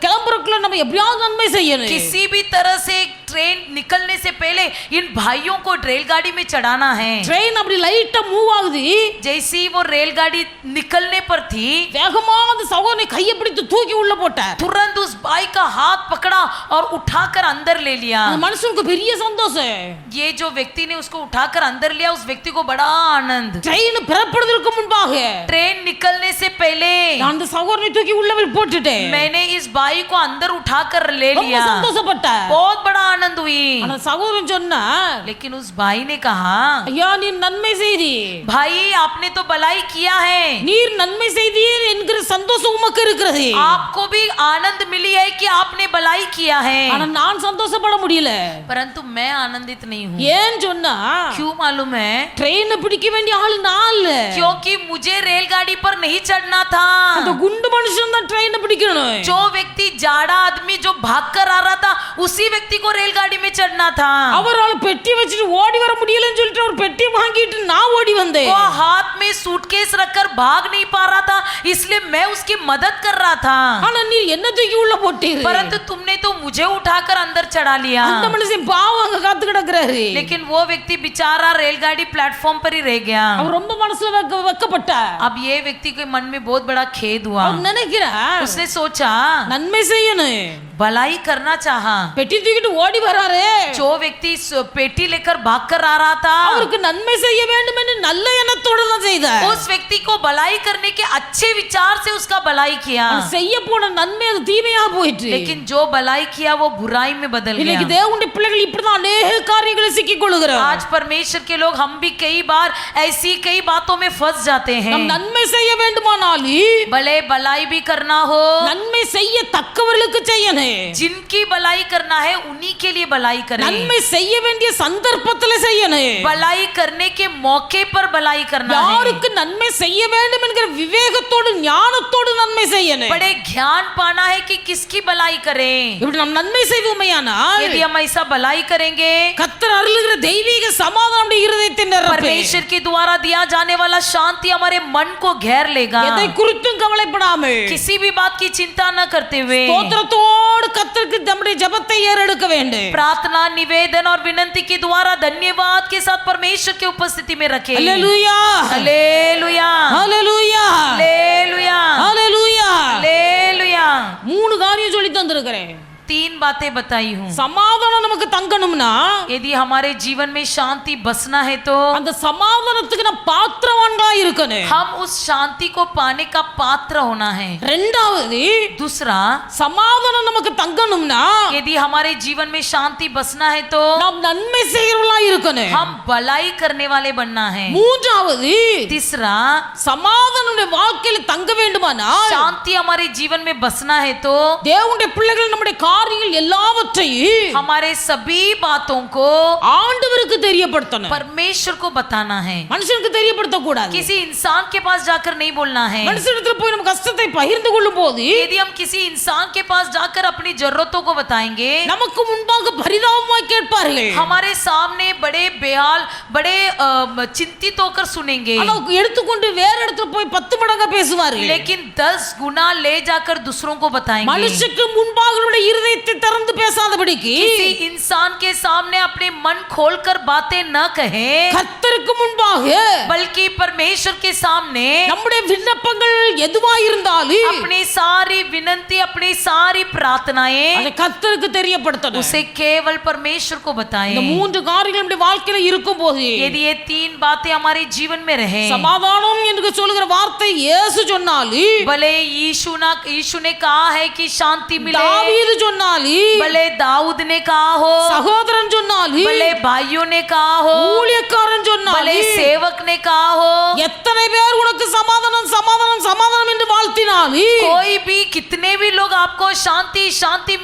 கிளம்புறதுக்குள்ள நம்ம எப்படியாவது நன்மை செய்யணும், किसी भी तरह से ट्रेन निकलने से पहले इन भाइयों को रेलगाड़ी में चढ़ाना है। ட்ரெயின் அப்படி லைட்டா மூவ் ஆகுது, जैसी वो रेलगाड़ी निकलने पर थी, வேகமா அந்த சகோதரனை கையை பிடித்து தூக்கி உள்ள போட்டார், तुरंत उस भाई का हाथ पकड़ा और उठाकर अंदर ले लिया। அந்த மனுஷனுக்கு பெரிய சந்தோஷம், ये जो व्यक्ति ने उसको उठाकर अंदर लिया, उस व्यक्ति को बड़ा आनंद। ட்ரெயின் புறப்படுவதற்கு முன்பாக ट्रेन निकलने से पहले நான் அந்த சகோதரனை தூக்கி உள்ள போட்டுட்டேன், मैंने इस भाई को अंदर उठाकर ले ரொம்ப लिया। சந்தோஷப்பட்டார், बहुत बड़ा आनंद हुई। அந்த சகோதரன் சொன்னா, लेकिन उस भाई ने कहा, ஐயா நீ நன்மை செய்தி, भाई आपने तो भलाई किया है, நீர் நன்மை செய்தீர் என்கிற சந்தோஷம் உமக்கு இருக்கிறது, आपको भी आनंद मिली है कि आपने भलाई किया है, ஆனா நான் சந்தோஷப்பட முடியல, परंतु मैं आनंदित नहीं हूँ। ஏன் சொன்னா क्यों मालूम है? ட்ரெயினை பிடிக்க வேண்டிய ஆள் நான் இல்ல, क्योंकि मुझे रेलगाड़ी पर नहीं चढ़ना था। அந்த குண்டு மனுஷன் தான் ட்ரெயினை பிடிக்கணும், जो व्यक्ति जाड़ा आदमी जो भाग कर आ रहा था, उसी व्यक्ति को रेलगाड़ी में चढ़ना था। அவரால் பெட்டி வச்சுட்டு ஓடி வர முடியலன்னு சொல்லிட்டு ஒரு பெட்டி வாங்கிட்டு நான் ஓடி வந்தேன், वो हाथ में सूटकेस रखकर भाग नहीं पा रहा था, इसलिए मैं उसकी मदद कर रहा था, ஆனா நீர் என்ன தூக்கி உள்ள போட்டீர், परंतु तुमने तो मुझे उठाकर अंदर चढ़ा लिया। அந்த மனுஷன் பாவம் அங்க காத்து கிடக்குறாரு, लेकिन वो व्यक्ति बेचारा रेलगाड़ी प्लेटफॉर्म पर ही रह गया। அவர் ரொம்ப மனசுல வெக்கப்பட்டார், अब ये व्यक्ति के मन में बहुत बड़ा खेद हुआ। அவர் நினைக்கிறார் उसने सोचा நன்மை செய்யணும், भलाई करना चाहा। பெட்டி தூக்கிட்டு ஓடி வராரு, जो व्यक्ति पेटी लेकर भाग कर आ रहा था, அவருக்கு நன்மை செய்ய வேண்டும் என்று நல்ல எண்ணத்தோட தான் செய்தார், उस व्यक्ति को भलाई करने के अच्छे विचार से उसका भलाई किया, செய்ய போன நன்மை அது தீமையா போயிட்டு, लेकिन जो भलाई किया वो बुराई में बदल இன்னைக்கு गया। தேவனுடைய பிள்ளைகள் இப்படிதான் अनेक காரியங்களை சிக்கிக் கொள்ளுகிறார், आज परमेश्वर के लोग हम भी कई बार ऐसी कई बातों में फंस जाते हैं। நம் நன்மை செய்ய வேண்டுமானால் भले भलाई भी करना हो, நன்மை செய்ய தக்கவர்களுக்கு செய்யணும், जिनकी भलाई करना है उन्हीं के लिए भलाई करें। நன்மை செய்ய வேண்டிய சந்தர்ப்பத்தில் செய்யணும், भलाई करने के मौके पर भलाई करना है। யாருக்கு நன்மை செய்ய வேண்டும் என்கிற விவேகத்தோடு ஞானத்தோடு நன்மை செய்யணும், बड़े ज्ञान पाना है कि किसकी भलाई करें। இப்படி நாம் நன்மை செய்வோமையானால் यदि हम ऐसा भलाई करेंगे, கர்த்தர் அருளுகிற தெய்வீக சமாதானம் நம்முடைய இருதயத்தை நிரப்பும், परमेश्वर के द्वारा दिया जाने वाला शांति हमारे मन को घेर लेगा। எதை குறித்தும் கவலைப்படாமல் किसी भी बात की चिंता न करते हुए ஸ்தோத்திரத்தோடு கர்த்தருக்கு நம்முடைய ஜெபத்தை ஏறெடுக்க வேண்டும், प्रार्थना निवेदन और विनंती के द्वारा धन्यवाद के साथ परमेश्वर की उपस्थिति में रखें। அல்லேலூயா हालेलुया அல்லேலூயா हालेलुया அல்லேலூயா, हालेलुया। மூணு காரியம் சொல்லி தந்திருக்கிறேன், 3 बातें बताई हूँ। சமாதானம் நமக்கு தங்கணும்னா यदि हमारे जीवन में शांति बसना है तो அந்த சமாதானத்துக்கு நம்ம பாத்திரவான்களா இருக்கணும், हम उस शांति को पाने का पात्र होना है। ரெண்டாவது दूसरा, சமாதானம் நமக்கு தங்கணும்னா यदि हमारे जीवन में शांति बसना है तो நாம் நன்மை செய்கிறவர்களா இருக்கணும், हम भलाई करने वाले बनना है। மூன்றாவது तीसरा, சமாதானமுடைய வாழ்க்கையில் தங்க வேண்டுமானால் शांति हमारे जीवन में बसना है तो தேவனுடைய பிள்ளைகள் நம்முடைய காரியங்கள் எல்லாவற்றையும் हमारे सभी बातों को ஆண்டவருக்கு தெரியப்படுத்தணும், परमेश्वर को बताना है। மனுஷனுக்கு தெரியப்படுத்த கூடாது, किसी इंसान के पास जाकर नहीं बोलना है। மனுஷனிடத்துல போய் நம்ம கஷ்டத்தை பகிர்ந்து கொள்ளும் போது यदि हम किसी इंसान के पास जाकर अपनी जरूरतों को बताएंगे, நமக்கு முன்பாக பரிதாபமாய் கேட்பார்கள், हमारे सामने बड़े बेहाल बड़े चिंतित होकर सुनेंगे, ஆனா எடுத்துக்கொண்டு வேற இடத்துல போய் 10 மடங்கா பேசுவார்கள், लेकिन 10 गुना ले जाकर दूसरों को बताएंगे। மனுஷனுக்கு முன்பாக நம்முடைய இருதயத்தை இருதயத்தை திறந்து பேசாதபடிக்கு किसी इंसान के सामने अपने मन खोलकर बातें न कहे, கர்த்தருக்கு முன்பாக बल्कि परमेश्वर के सामने நம்முடைய விண்ணப்பங்கள் எதுவாயிருந்தாலும் अपनी सारी विनती, अपनी सारी प्रार्थनाएं அதை கர்த்தருக்கு தெரியப்படுத்தணும். उसे केवल परमेश्वर को இந்த बताएं। மூன்று காரியங்கள் நம்முடைய வாழ்க்கையில இருக்கும் போது यदि ये तीन बातें हमारे जीवन में रहे, சமாதானம் என்று சொல்லுகிற வார்த்தை இயேசு சொன்னாலும், भले यीशु ने कहा है कि शांति मिले, தாவீது சொன்னாலும், भले दाऊद ने कहा हो, சகோதரன் சொன்னாலும், भले भाइयों ने कहा हो, ஊழியக்காரன் भले சொன்னாலும், सेवक ने कहा हो, எத்தனை பேர் உனக்கு சமாதானம் சமாதானம் சமாதானம் என்று வாழ்த்தினாலும், कोई भी कितने भी लोग आपको शांति शांति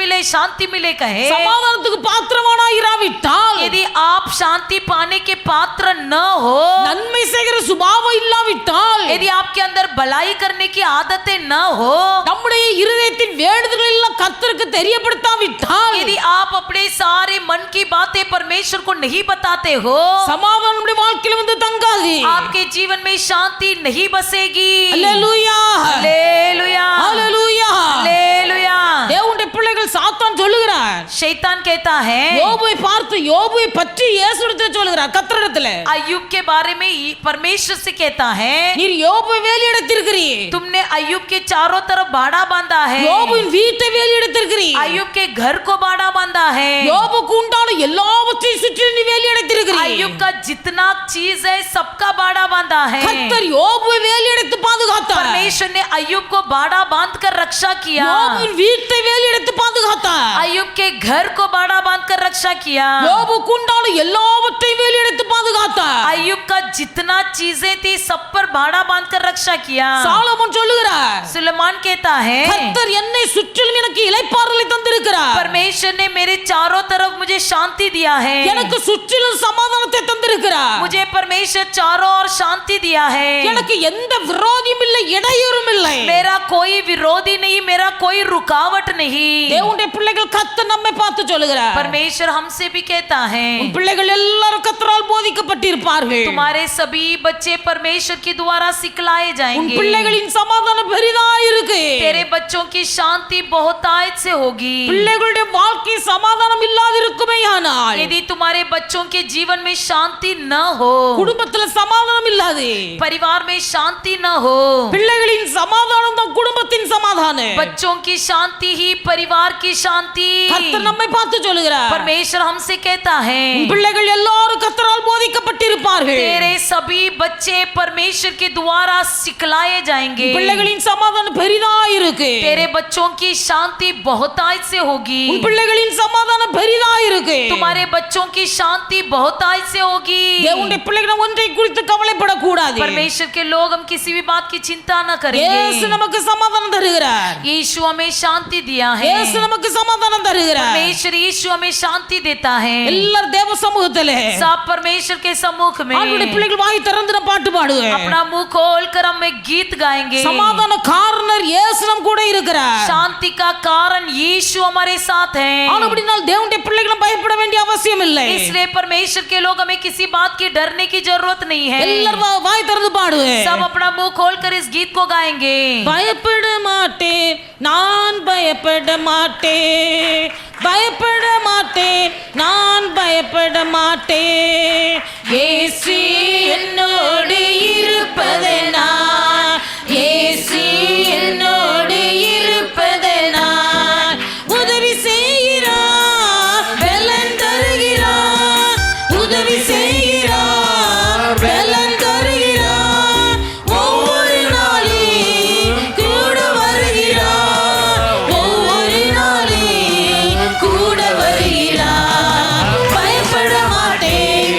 मिले कहे, சமாதானத்துக்கு பாத்திரமானாய் இராவிட்டால், यदि आप शांति पाने के पात्र न हो, நன்மை செய்கிற சுபாவம் இல்லாவிட்டால், यदि आपके अंदर भलाई करने की आदतें न हो, நம்முடைய இருதயத்தின் வேண்டுதல்கள் எல்லாம் கர்த்தருக்கு தெரியப்படுத்தாவிட்டால், यदि आप अपने सारे मन की बातें परमेश्वर को नहीं बताते हो, சமாதானம் நம்முடைய வாழ்க்கையில வந்து தங்காது. आपके जीवन में शांति नहीं बसेगी। அல்லேலூயா, हालेलुया, அல்லேலூயா. हालेलुया। தேவனுடைய பிள்ளைகள் சாத்தான் சொல்லுகிறார், शैतान कहता है, யோபுவை பார்த்து யோபுவை பற்றி இயேசுவிடத்தில் சொல்லுகிறார், கர்த்தரிடத்தில், अय्यूब के बारे में परमेश्वर से कहता है, நீர் யோபுவை வேலியெடுத்திருக்கிறீர், तुमने अय्यूब के चारों तरफ बाड़ा बांधा है, யோபுவின் வீட்டை வேலியெடுத்திருக்கிறீர், अय्यूब के घर को बाड़ा बांधा है, யோபுக்கு உண்டான எல்லாவற்றையும் சுற்றி நீ வேலியெடுத்திருக்கிறீர். अय्यूब का जितना चीज है सबका बाड़ा बांधा है। கர்த்தர் யோபுவை வேலியெடுத்து பாதுகாத்தார், परमेश्वर ने अय्यूब को बाड़ा बांध कर रक्षा किया, யோபுவின் வீட்டை வேலியெடுத்து பாதுகாத்தார், अय्यूब के घर को बाड़ा बांध कर रक्षा किया, யோபுக்கு உண்டான எல்லாவற்றையும் வேலியெடுத்து பாதுகாத்தார். अय्यूब का जितना चीजें थी सब पर बाड़ा बांध कर रक्षा किया। சாலமோன் சொல்லுகிறார், सुलेमान कहता है, கர்த்தர் என்னை சுற்றிலும் எனக்கு இளைப்பாறுதலை தந்திருக்கிறார், परमेश्वर ने मेरे चारों तरफ मुझे शांति दिया है, எனக்கு சுற்றிலும் சமாதானத்தை தந்திருக்கிறார், मुझे परमेश्वर चारों ओर शांति दिया है, எனக்கு எந்த விரோதியும் இல்லை, இடையூறும் இல்லை. मेरा कोई विरोधी नहीं, मेरा कोई रुकावट नहीं। தேவனுடைய பிள்ளைகள் கர்த்தர் நம்மை பார்த்து சொல்லுகிறார், परमेश्वर हमसे भी कहता है, உன் பிள்ளைகள் எல்லாரும் கர்த்தரால் போதிக்கப்பட்டிருப்பார்கள், तुम्हारे सभी बच्चे परमेश्वर के द्वारा सिखलाए உன் जाएंगे, பிள்ளைகளின் சமாதானம் பெரிதாய் இருக்கு, तेरे बच्चों की शांति बहुतायत से होगी। பிள்ளைகளுடைய வாழ்க்கை சமாதானம் இல்லாதிருக்குமேயானால், यदि तुम्हारे बच्चों के जीवन में शांति न हो, குடும்பத்துல சமாதானம் இல்லாது, परिवार में शांति न हो, பிள்ளைகளின் சமாதானம் தான் குடும்பத்தின் சமாதானம். बच्चों की शांति ही परिवार की शांति। கர்த்தர் நம்மை பார்த்து சொல்லுகிறார், परमेश्वर हमसे कहता है, உன் பிள்ளைகள் எல்லாரும் கர்த்தரால் போதிக்கப்பட்டிருப்பார்கள், तेरे सभी बच्चे परमेश्वर के द्वारा सिखलाए जाएंगे, பிள்ளைகளின் சமாதானம் பெரிதாய் இருக்கு, तेरे बच्चों की शांति बहुतायत से होगी, உன் பிள்ளைகளின் சமாதானம் பெரிதாய் இருக்கு. तुम्हारे बच्चों की शांति बहुतायत से होगी। தேவனுடைய பிள்ளைகள் ஒன்றை குறித்து கவலைப்படக்கூடாது, परमेश्वर के लोग हम किसी भी बात की चिंता न இயேசு करेंगे। நமக்கு சமாதானம் தருகிறார், यीशु हमें शांति दिया है, இயேசு நமக்கு சமாதானம் தருகிறார். परमेश्वर यीशु हमें शांति देता है। எல்லாரும் தேவ சமூகத்திலே सब परमेश्वर के सम्मुख में ஆண்டவருடைய பிள்ளைகள் வாய் திறந்து நான் பாட்டு பாடுவேன், अपना मुंह खोल कर हम एक गीत गाएंगे। சமாதான காரணர் இயேசு நம் கூட இருக்கிறார். शांति का कारण यीशु हमारे साथ है, ஆனபடியால் தேவனுடைய பிள்ளைகளும் பயப்பட வேண்டிய அவசியம் இல்லை. इसलिए परमेश्वर के लोग हमें किसी बात की डरने की जरूरत नहीं है। எல்லாரும் வாய் திறந்து பாடுவேன், सब अपना मुंह खोल कर इस गीत को गाएंगे। பயப்பட மாட்டேன், நான் பயப்பட மாட்டேன், பயப்பட மாட்டேன், நான் பயப்பட மாட்டேன், இயேசு என்னோடு இருப்பதனால், இயேசு என்னோடு இருப்பதனால், உதவி செய்கிறார், பலன் தருகிறார், உதவி செய்கிறார், பலன் தருகிறார், ஒவ்வொரு நாளும் கூட வருகிறார், ஒவ்வொரு நாளும் கூட வருகிறார், பயப்பட மாட்டேன்,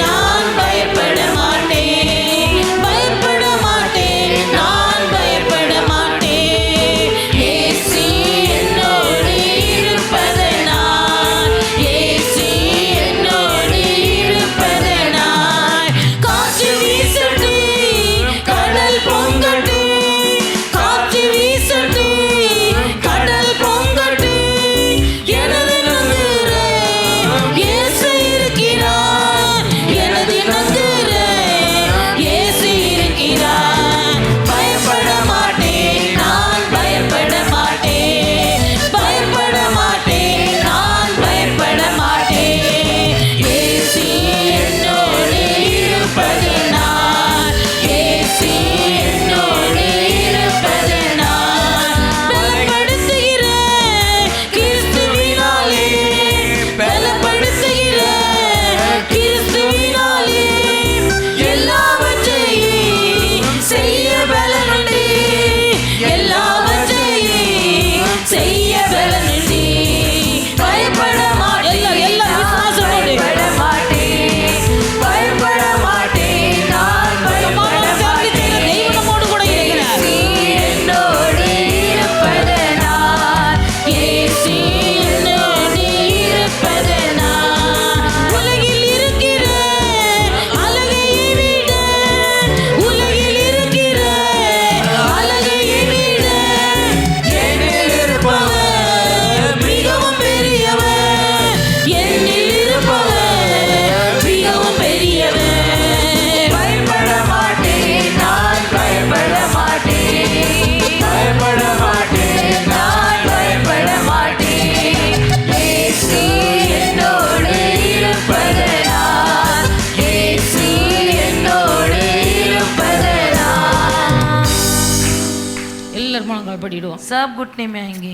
படிடுவோம். सब घुटने में आएंगे,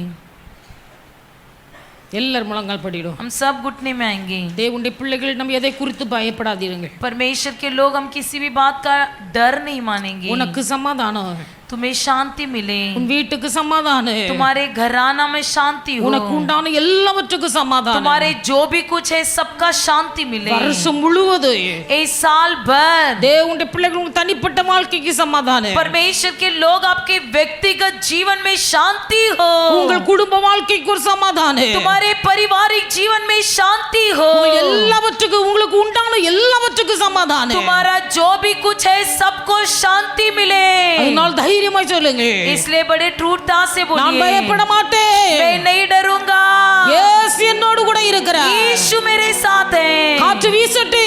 எல்லாரும் முழங்கால் படிடுவோம். हम सब घुटने में आएंगे. தேவனுடைய பிள்ளைகள் நம்ம எதை குறித்து பயப்படாதீர்கள். परमेश्वर के लोग हम किसी भी बात का डर नहीं मानेंगे. உனக்கு சமாதானம், तुम्हें शांति मिले, உன் வீட்டுக்கு சமாதானம், तुम्हारे घराना में शांति हो, உனக்கு உண்டான எல்லாவற்றுக்கும் சமாதானம், तुम्हारे जो भी कुछ है सबका शांति मिले. வருஷம் முழுவதும் एक साल भर தேவனுடைய பிள்ளைகள் தனிப்பட்ட வாழ்க்கைக்கு சமாதானம், परमेश्वर के लोग आपके व्यक्तिगत जीवन में शांति हो, உங்கள் குடும்ப வாழ்க்கைக்கு ஒரு சமாதானம், तुम्हारे पारिवारिक जीवन में शांति हो, எல்லாவற்றுக்கும் உங்களுக்கு உண்டான எல்லாவற்றுக்கும் சமாதானம், तुम्हारा जो भी कुछ है सबको शांति मिले. அதனால் தைரியமாய் சொல்லுங்க, इसलिए बड़े ट्रूथता से நான் बोलिए, பயப்பட மாட்டேன், मैं नहीं डरूंगा, இயேசு என்னோடு கூட இருக்கிறார். यीशु मेरे साथ है. காற்று வீசட்டு,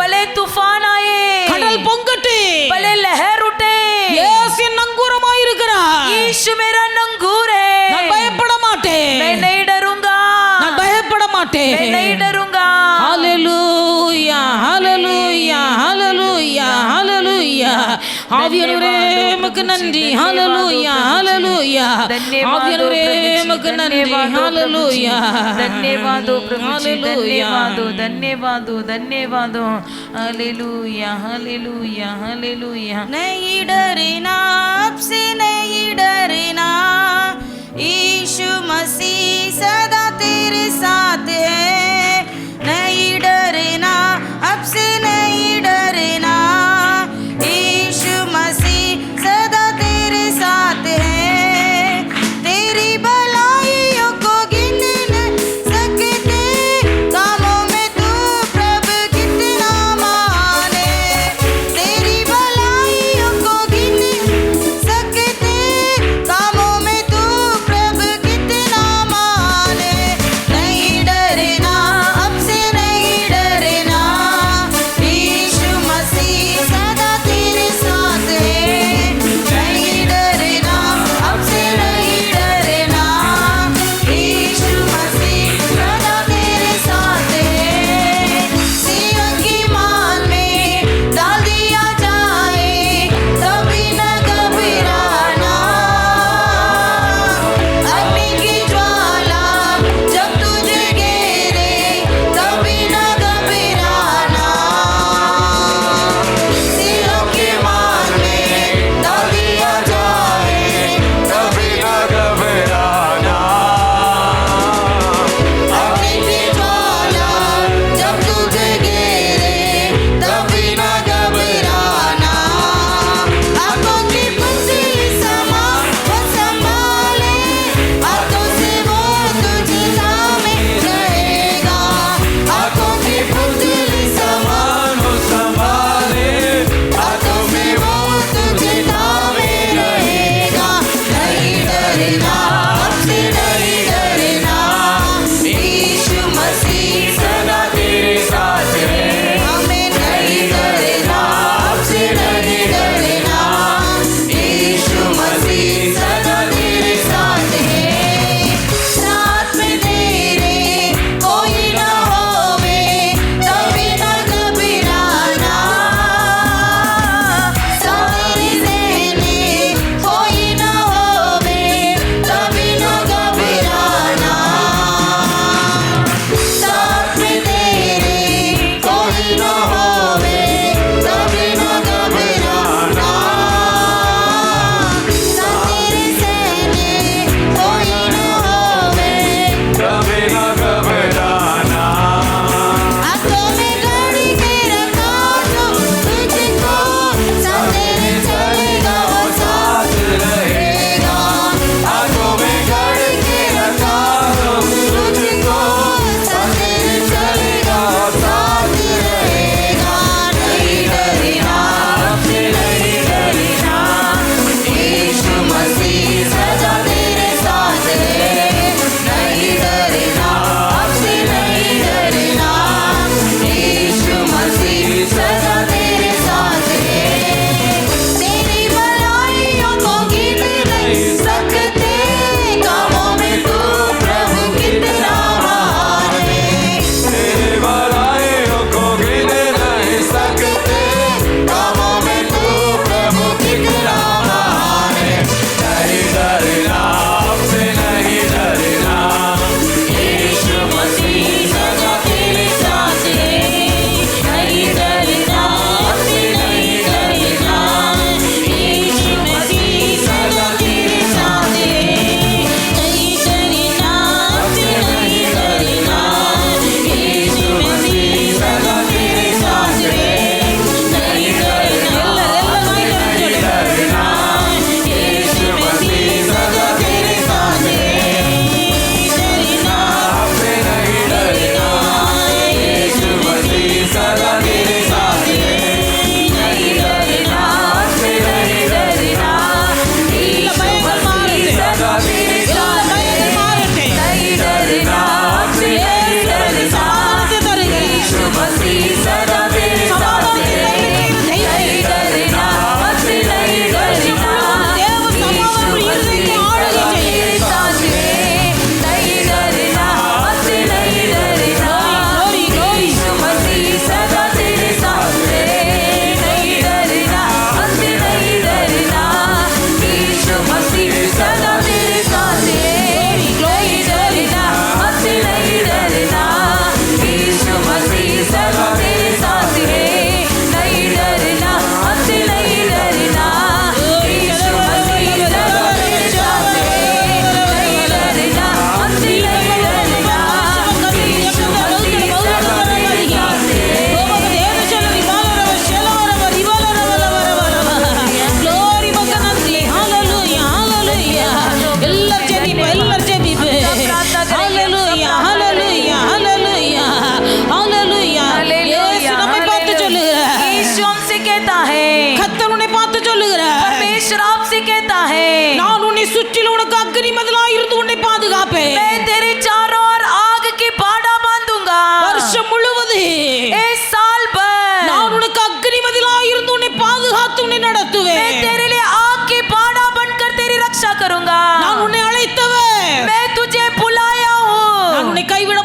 भले तूफान आए, கடல் பொங்கட்டு, भले लहर उठे, இயேசு என் நங்கூரமாய் இருக்கிறார். यीशु मेरा नंगूर நான் है. பயப்பட மாட்டேன், मैं नहीं डरूंगा, நான் பயப்பட மாட்டேன். मैं नहीं डरूंगा. ஹalleluya ஹalleluya ஹalleluya ஹalleluya. ஆவியானவரே உமக்கு நன்றி. ஹalleluya ஹalleluya. ஆவியானவரே உமக்கு நன்றி. ஹalleluya. धन्यवादो प्रभु जी, Hallelujah. धन्यवादो धन्यवादो धन्यवादो. Hallelujah hallelujah hallelujah. नहीं डरना, अब से नहीं डरना, यीशु मसीह सदा तेरे साथ है. नहीं डरना, अब से नहीं डरना, यीशु मसीह सदा तेरे साथ है. तेरी भलाइयों को गिन न सकते, कामों में तू प्रभु कितना माने. तेरी भलाइयों को गिन सकते, कामों में तू प्रभु कितना माने.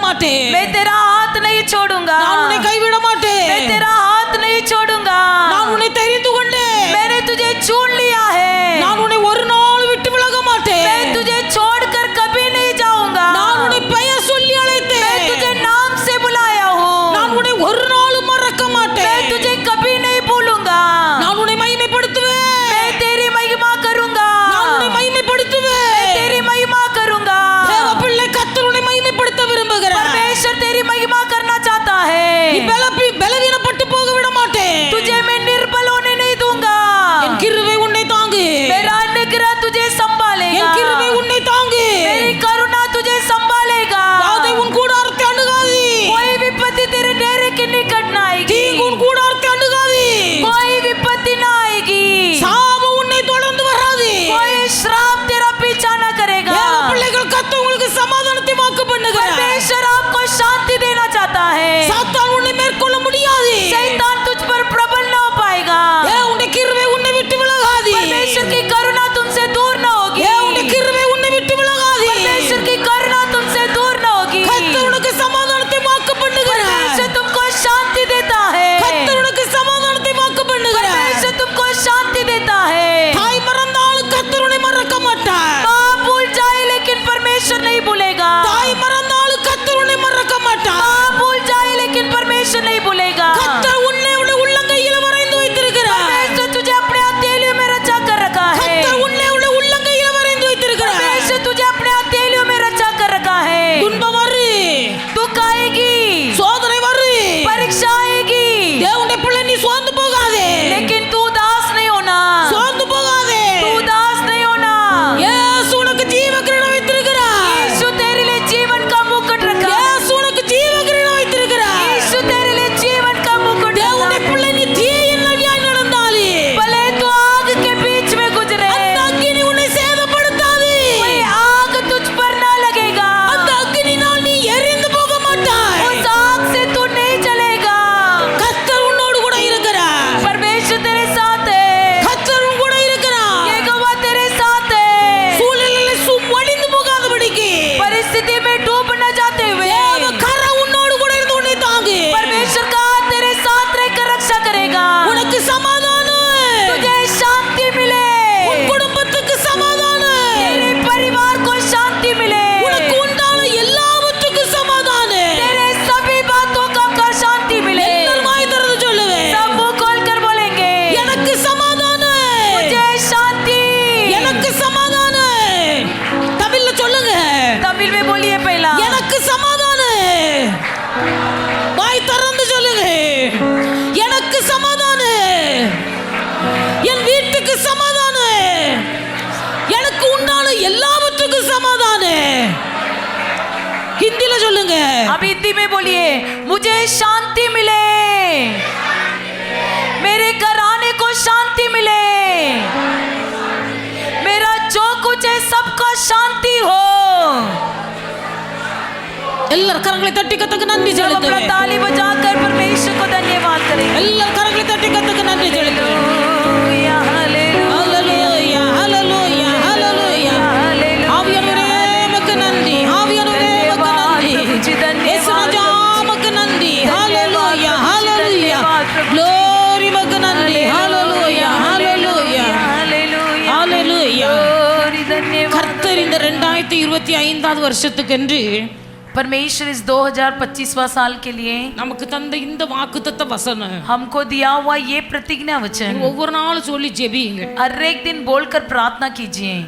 மாட்டேன். मैं तेरा हाथ नहीं छोड़ूंगा, நான் உன்னை கைவிட மாட்டேன். मैं तेरा हाथ नहीं छोड़ूंगा, நான் உன்னை தெரிந்து கொண்டேன். मैंने तुझे चुन लिया है, நான் உன்னை ஒரு நாள் விட்டு விலக மாட்டேன். मैं तुझे छोड़कर कभी नहीं जाऊंगा, நான் உன்னை பெயர் சொல்லி அழைத்தேன். मैं तुझे नाम से बुलाया हूँ, நான் உன்னை ஒரு நாளும் மறக்க मैं மாட்டேன். तुझे कभी नहीं भूलूंगा, நான் உன்னை மகிமைப்படுத்துவேன். मैं तेरी महिमा करूंगा, நான் உன்னை மகிமைப்படுத்துவேன். मैं तेरी महिमा करूंगा। தேவ பிள்ளை கர்த்தர் உன்னை மகிமைப்படுத்த விரும்புகிறார். परमेश्वर तेरी महिमा करना चाहता நீ है, பலவீனப்பட்டு போக விட மாட்டேன். तुझे मैं निर्बल होने नहीं दूंगा, என் கிருபை உன்னை தாங்கு. मेरा अनुग्रह तुझे என் संभालेगा, கிருபை உன்னை தாங்கு. मेरी करुणा तुझे संभालेगा, வாதை உன் கூடாரத்தை அணுகாது. कोई विपत्ति तेरे डेरे के निकट ना आएगी, தீங்கு உன் கூடாரத்தை அணுகாது. कोई विपत्ति ना आएगी, சாபம் உன்னை தொடர்ந்து வராது. कोई श्राप तेरा पीछा न करेगा। தேவ பிள்ளைகள் கர்த்தர் உங்களுக்கு சமாதானத்தை வாக்கு பண்ணுகிறார். परमेश्वर आपको शांति देना चाहता है, சாத்தான் உன்னை மேற்கொள்ள முடியாது. शैतान तुझ पर प्रबल न हो पाएगा, உன்னுடைய கிருபை உன்னை விட்டு விலகாது. परमेश्वर की करुणा तुमसे दूर न होगी, உன்னுடைய கிருபை உன்னை விட்டு விலகாது. परमेश्वर की करुणा तुमसे दूर न होगी, கர்த்தர் உனக்கு சமாதானத்தை வாக்கு பண்ணுகிறார். परमेश्वर तुमको शांति देता है, கர்த்தர் உனக்கு சமாதானத்தை வாக்கு பண்ணுகிறார். परमेश्वर तुमको शांति देता है। தாய் மறந்தாலும் கர்த்தர் உன்னை மறக்க மாட்டார். माँ भूल जाए लेकिन परमेश्वर नहीं भूलेगा, தாய் மறந்தாலும் கர்த்தர் உன்னை மறக்க மாட்டார். माँ भूल जाए लेकिन परमेश्वर नहीं भूलेगा, கர்த்தர் உன்னை உன்னுடைய உள்ளங்கையில வரைந்து வைத்திருக்கிறார். परमेश्वर तुझे अपने हथेलियों में रचा कर रखा है, கர்த்தர் உன்னை உன்னுடைய உள்ளங்கையில வரைந்து வைத்திருக்கிறார். परमेश्वर तुझे अपने हथेलियों में रचा कर रखा है। துன்பம் வரு, दुख आएगी, சோதனை வரு, परीक्षा आएगी, தேவனுடைய பிள்ளை நீ சோர்ந்து போகாதே. लेकिन तू उदास नहीं होना, சோர்ந்து போகாதே. तू उदास नहीं होना। இயேசு உனக்கு ஜீவ கிரீடம் வைத்திருக்கிறார். यीशु तेरे लिए जीवन का मुकुट रखा, இயேசு உனக்கு ஜீவ கிரீடம் வைத்திருக்கிறார். यीशु तेरे लिए जीवन का मुकुट தேவனுடைய रखा, பிள்ளை நீ தீயின் வழியாய் நடந்தாலே भले तू आग के बीच में गुजरे, அந்த அக்கினி உன்னை சேதப்படுத்தாது. कोई आग तुझ पर ना लगेगा, அந்த அக்கினினால் நீ எரிந்து போக மாட்டாய். उस आग से तू नहीं जलेगा, கர்த்தர் உன்னோடு கூட இருக்கிறார். परमेश्वर तेरे साथ है, கர்த்தர் உன் கூட இருக்கிறார். यहोवा तेरे साथ है, சூழ்நிலையில ஒளிந்து போகாதபடிக்கு परिस्थिति में डूब न जाते हुए தேவ கரம் உன்னோடு கூட இருந்து உன்னை தாங்கு. परमेश्वर का हाथ तेरे साथ रहकर रक्षा करेगा, உனக்கு சமாதானம். तुझे शांति मिले, உன் குடும்பத்துக்கு சமாதானம். तेरे परिवार को शांति मिले, உனக்கு உண்டான எல்லாவற்றுக்கும் சமாதானம். तेरे सभी बातों का शांति मिले। எல்லாரும் வாய் திறந்து சொல்லுவேன். सब मुंह खोल कर बोलेंगे, எனக்கு சமாதானம். मुझे शांति, எனக்கு சமாதானம். தமிழ்ல சொல்லுங்க. तमिल में बोलिए पहला, எனக்கு சமாதானம். வாய் திறந்து சொல்லுங்க. எனக்கு சமாதானம். என் வீட்டுக்கு சமாதானம். எனக்கு உண்டான எல்லாவற்றுக்கும் சமாதானம். ஹிந்தில சொல்லுங்க. अब हिंदी में बोलिए, मुझे शांति मिले, मेरे घराने को शांति मिले, मेरा जो कुछ है सबका शांति हो। எல்லாரும் கரங்களை தட்டி கத்துக்கு நன்றி जब अपना செலுத்துவேன். ताली बजाकर परमेश्वर को धन्यवाद करें। எல்லாரும் கரங்களை தட்டி கத்துக்கு நன்றி செலுத்துவேன். हालेलूया, हालेलूया, ஹalleluya, ஹalleluya, ஹalleluya. ஆவியானவரே உமக்கு நன்றி. ஆவியானவரே உமக்கு நன்றி. இயேசு ராஜா உமக்கு நன்றி. ஹalleluya, ஹalleluya. glory உமக்கு நன்றி. ஹalleluya, ஹalleluya, ஹalleluya. கர்த்தர் இந்த 2025 வருஷத்துக்கென்று परमेश्वर इस 2025वां साल के लिए நமக்கு தந்த இந்த வாக்குத்தத்த வசனம் हमको दिया हुआ ये प्रतिज्ञा वचन ஒவ்வொரு நாளும் சொல்லி ஜெபியுங்க. हर एक दिन बोलकर प्रार्थना कीजिए।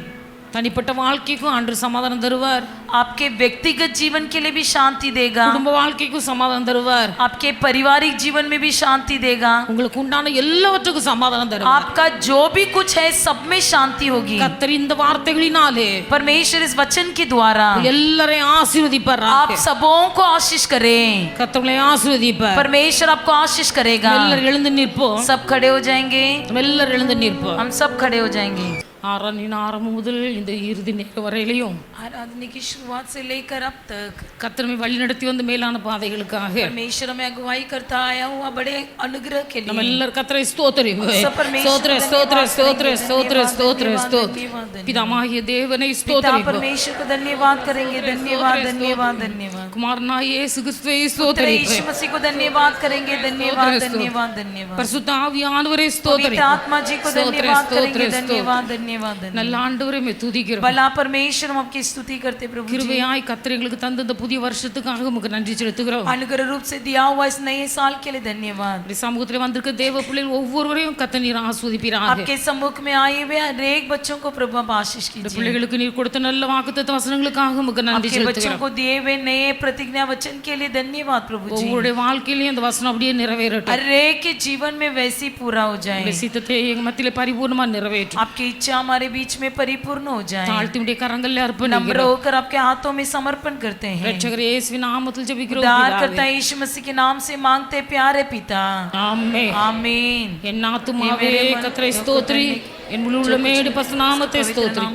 தனிப்பட்ட வாழ்க்கைக்கும் ஆண்டு சமாதானம் தருவார். आपके व्यक्तिगत जीवन के लिए भी शांति देगा, குடும்ப வாழ்க்கைக்கும் சமாதானம் தருவார். आपके पारिवारिक जीवन में भी शांति देगा, உங்களுக்கு உண்டான எல்லாவற்றுக்கும் சமாதானம் தருவார். आपका जो भी कुछ है सब में शांति होगी। கர்த்தர் இந்த வார்த்தைகளினாலே परमेश्वर इस वचन के द्वारा எல்லாரையும் ஆசீர்வதிப்பார். आप सबों को आशीष करें, கர்த்தர்களை ஆசீர்வதிப்பார். परमेश्वर आपको आशीष करेगा। எல்லாரும் எழுந்து நிற்போம். सब खड़े हो जाएंगे, எல்லாரும் எழுந்து நிற்போம். हम सब खड़े हो जाएंगे। ஆராதனையின் ஆரம்பம் முதல் இந்த இறுதி நேரம் வரையிலையும் आराधना की शुरुआत से लेकर अब तक கர்த்தரை வழி நடத்தி வந்த மேலான பாதைகளுக்காக परमेश्वर हमें अगुवाई करता आया हुआ बड़े अनुग्रह के நம்ம लिए எல்லாரும் கர்த்தரை ஸ்தோத்திரிப்போம். सब परमेश्वर ஸ்தோத்திர को ஸ்தோத்திர धन्यवाद ஸ்தோத்திர करेंगे, ஸ்தோத்திர धन्यवाद, ஸ்தோத்திர धन्यवाद, ஸ்தோத்திர धन्यवाद, धन्यवाद। பிதாமாகிய தேவனை पिता ஸ்தோத்திரிப்போம். परमेश्वर को धन्यवाद करेंगे, धन्यवाद धन्यवाद धन्यवाद। குமாரனாகிய இயேசு கிறிஸ்துவை पुत्र यीशु ஸ்தோத்திரிப்போம். मसीह को धन्यवाद करेंगे, धन्यवाद धन्यवाद धन्यवाद। பரிசுத்த ஆவியானவரை पवित्र ஸ்தோத்திரிப்போம். आत्मा जी को धन्यवाद करेंगे, धन्यवाद धन्यवाद நல்ல धन्यवाद। ஆண்டவரை துதிக்கிறோம். भला परमेश्वर हम आपकी स्तुति करते प्रभु जी। கிருபையாய் கர்த்தர் எங்களுக்கு தந்த இந்த புதிய வருஷத்துக்காக உமக்கு நன்றி செலுத்துகிறோம். अनुग्रह रूप से दिया हुआ इस नए साल के लिए धन्यवाद। இப்படி சமூகத்தில் வந்திருக்க தேவ பிள்ளைகள் ஒவ்வொருவரையும் கர்த்தர் நீர் ஆசீர்வதிப்பீராக. आपके सम्मुख में आए हुए हर एक बच्चों को प्रभु आप आशीष இந்த कीजिए। பிள்ளைகளுக்கு நீர் கொடுத்த நல்ல வாக்குத்தத்த வசனங்களுக்காக உமக்கு நன்றி आपके बच्चों செலுத்துகிறோம். को दिए हुए नए प्रतिज्ञा वचन के लिए धन्यवाद प्रभु जी। ஒவ்வொருடைய வாழ்க்கையிலும் அந்த வசனம் அப்படியே நிறைவேறட்டும். हर एक के जीवन में वैसी पूरा हो जाए। உம்முடைய சித்தத்தை எங்க மத்தியிலே பரிபூர்ணமா நிறைவேற்றும். आपकी इच्छा हमारे बीच में परिपूर्ण हो जाए। தாழ்த்தி உம்முடைய கரங்களில் नम्र அர்ப்பணிக்கிறோம். होकर आपके हाथों में समर्पण करते हैं। ரட்சகர் இயேசுவின் நாமத்தில் ஜெபிக்கிறோம் उद्धारकर्ता பிதாவே. यीशु मसीह के नाम से मांगते प्यारे पिता, ஆமென். आमीन। என் ஆத்துமாவே கர்த்தரை ஸ்தோத்திரி, என் முழு உள்ளமே பரிசுத்த நாமத்தை ஸ்தோத்திரி.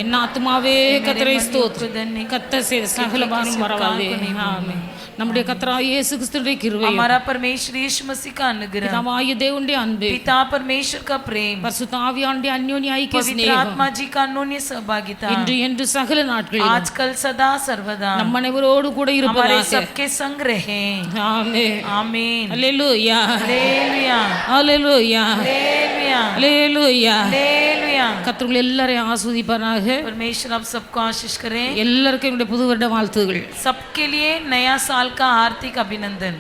என் ஆத்துமாவே கர்த்தரை ஸ்தோத்திரி, கர்த்தர் செய்த சகலமானும் மறவாதே. ஆமென். நம்முடைய கர்த்தராகிய இயேசு கிறிஸ்துவின் கிருபையும் हमारा परमेश्वर यीशु मसीह का अनुग्रह, பிதாவாகிய தேவனுடைய அன்பு, पिता परमेश्वर का प्रेम, பரிசுத்த ஆவியானுடைய அந்யோன்ய ஐக்கிய पवित्र சிநேகம் आत्मा जी का अन्योन्य सहभागिता இன்று என்று சகல நாட்களிலும் आजकल सदा सर्वदा நம் அனைவரோடு கூட हमारे இருப்பதாக. सबके संग रहे। ஆமென். आमीन। அல்லேலூயா, हालेलुया, அல்லேலூயா, हालेलुया, அல்லேலூயா. हालेलुया। கர்த்தர் எல்லாரையும் ஆசீர்வதிப்பாராக. परमेश्वर आप सबको आशीष करें। எல்லாருக்கும் என்னுடைய புது வருட வாழ்த்துகள். सबके लिए नया साल का हार्दिक अभिनंदन।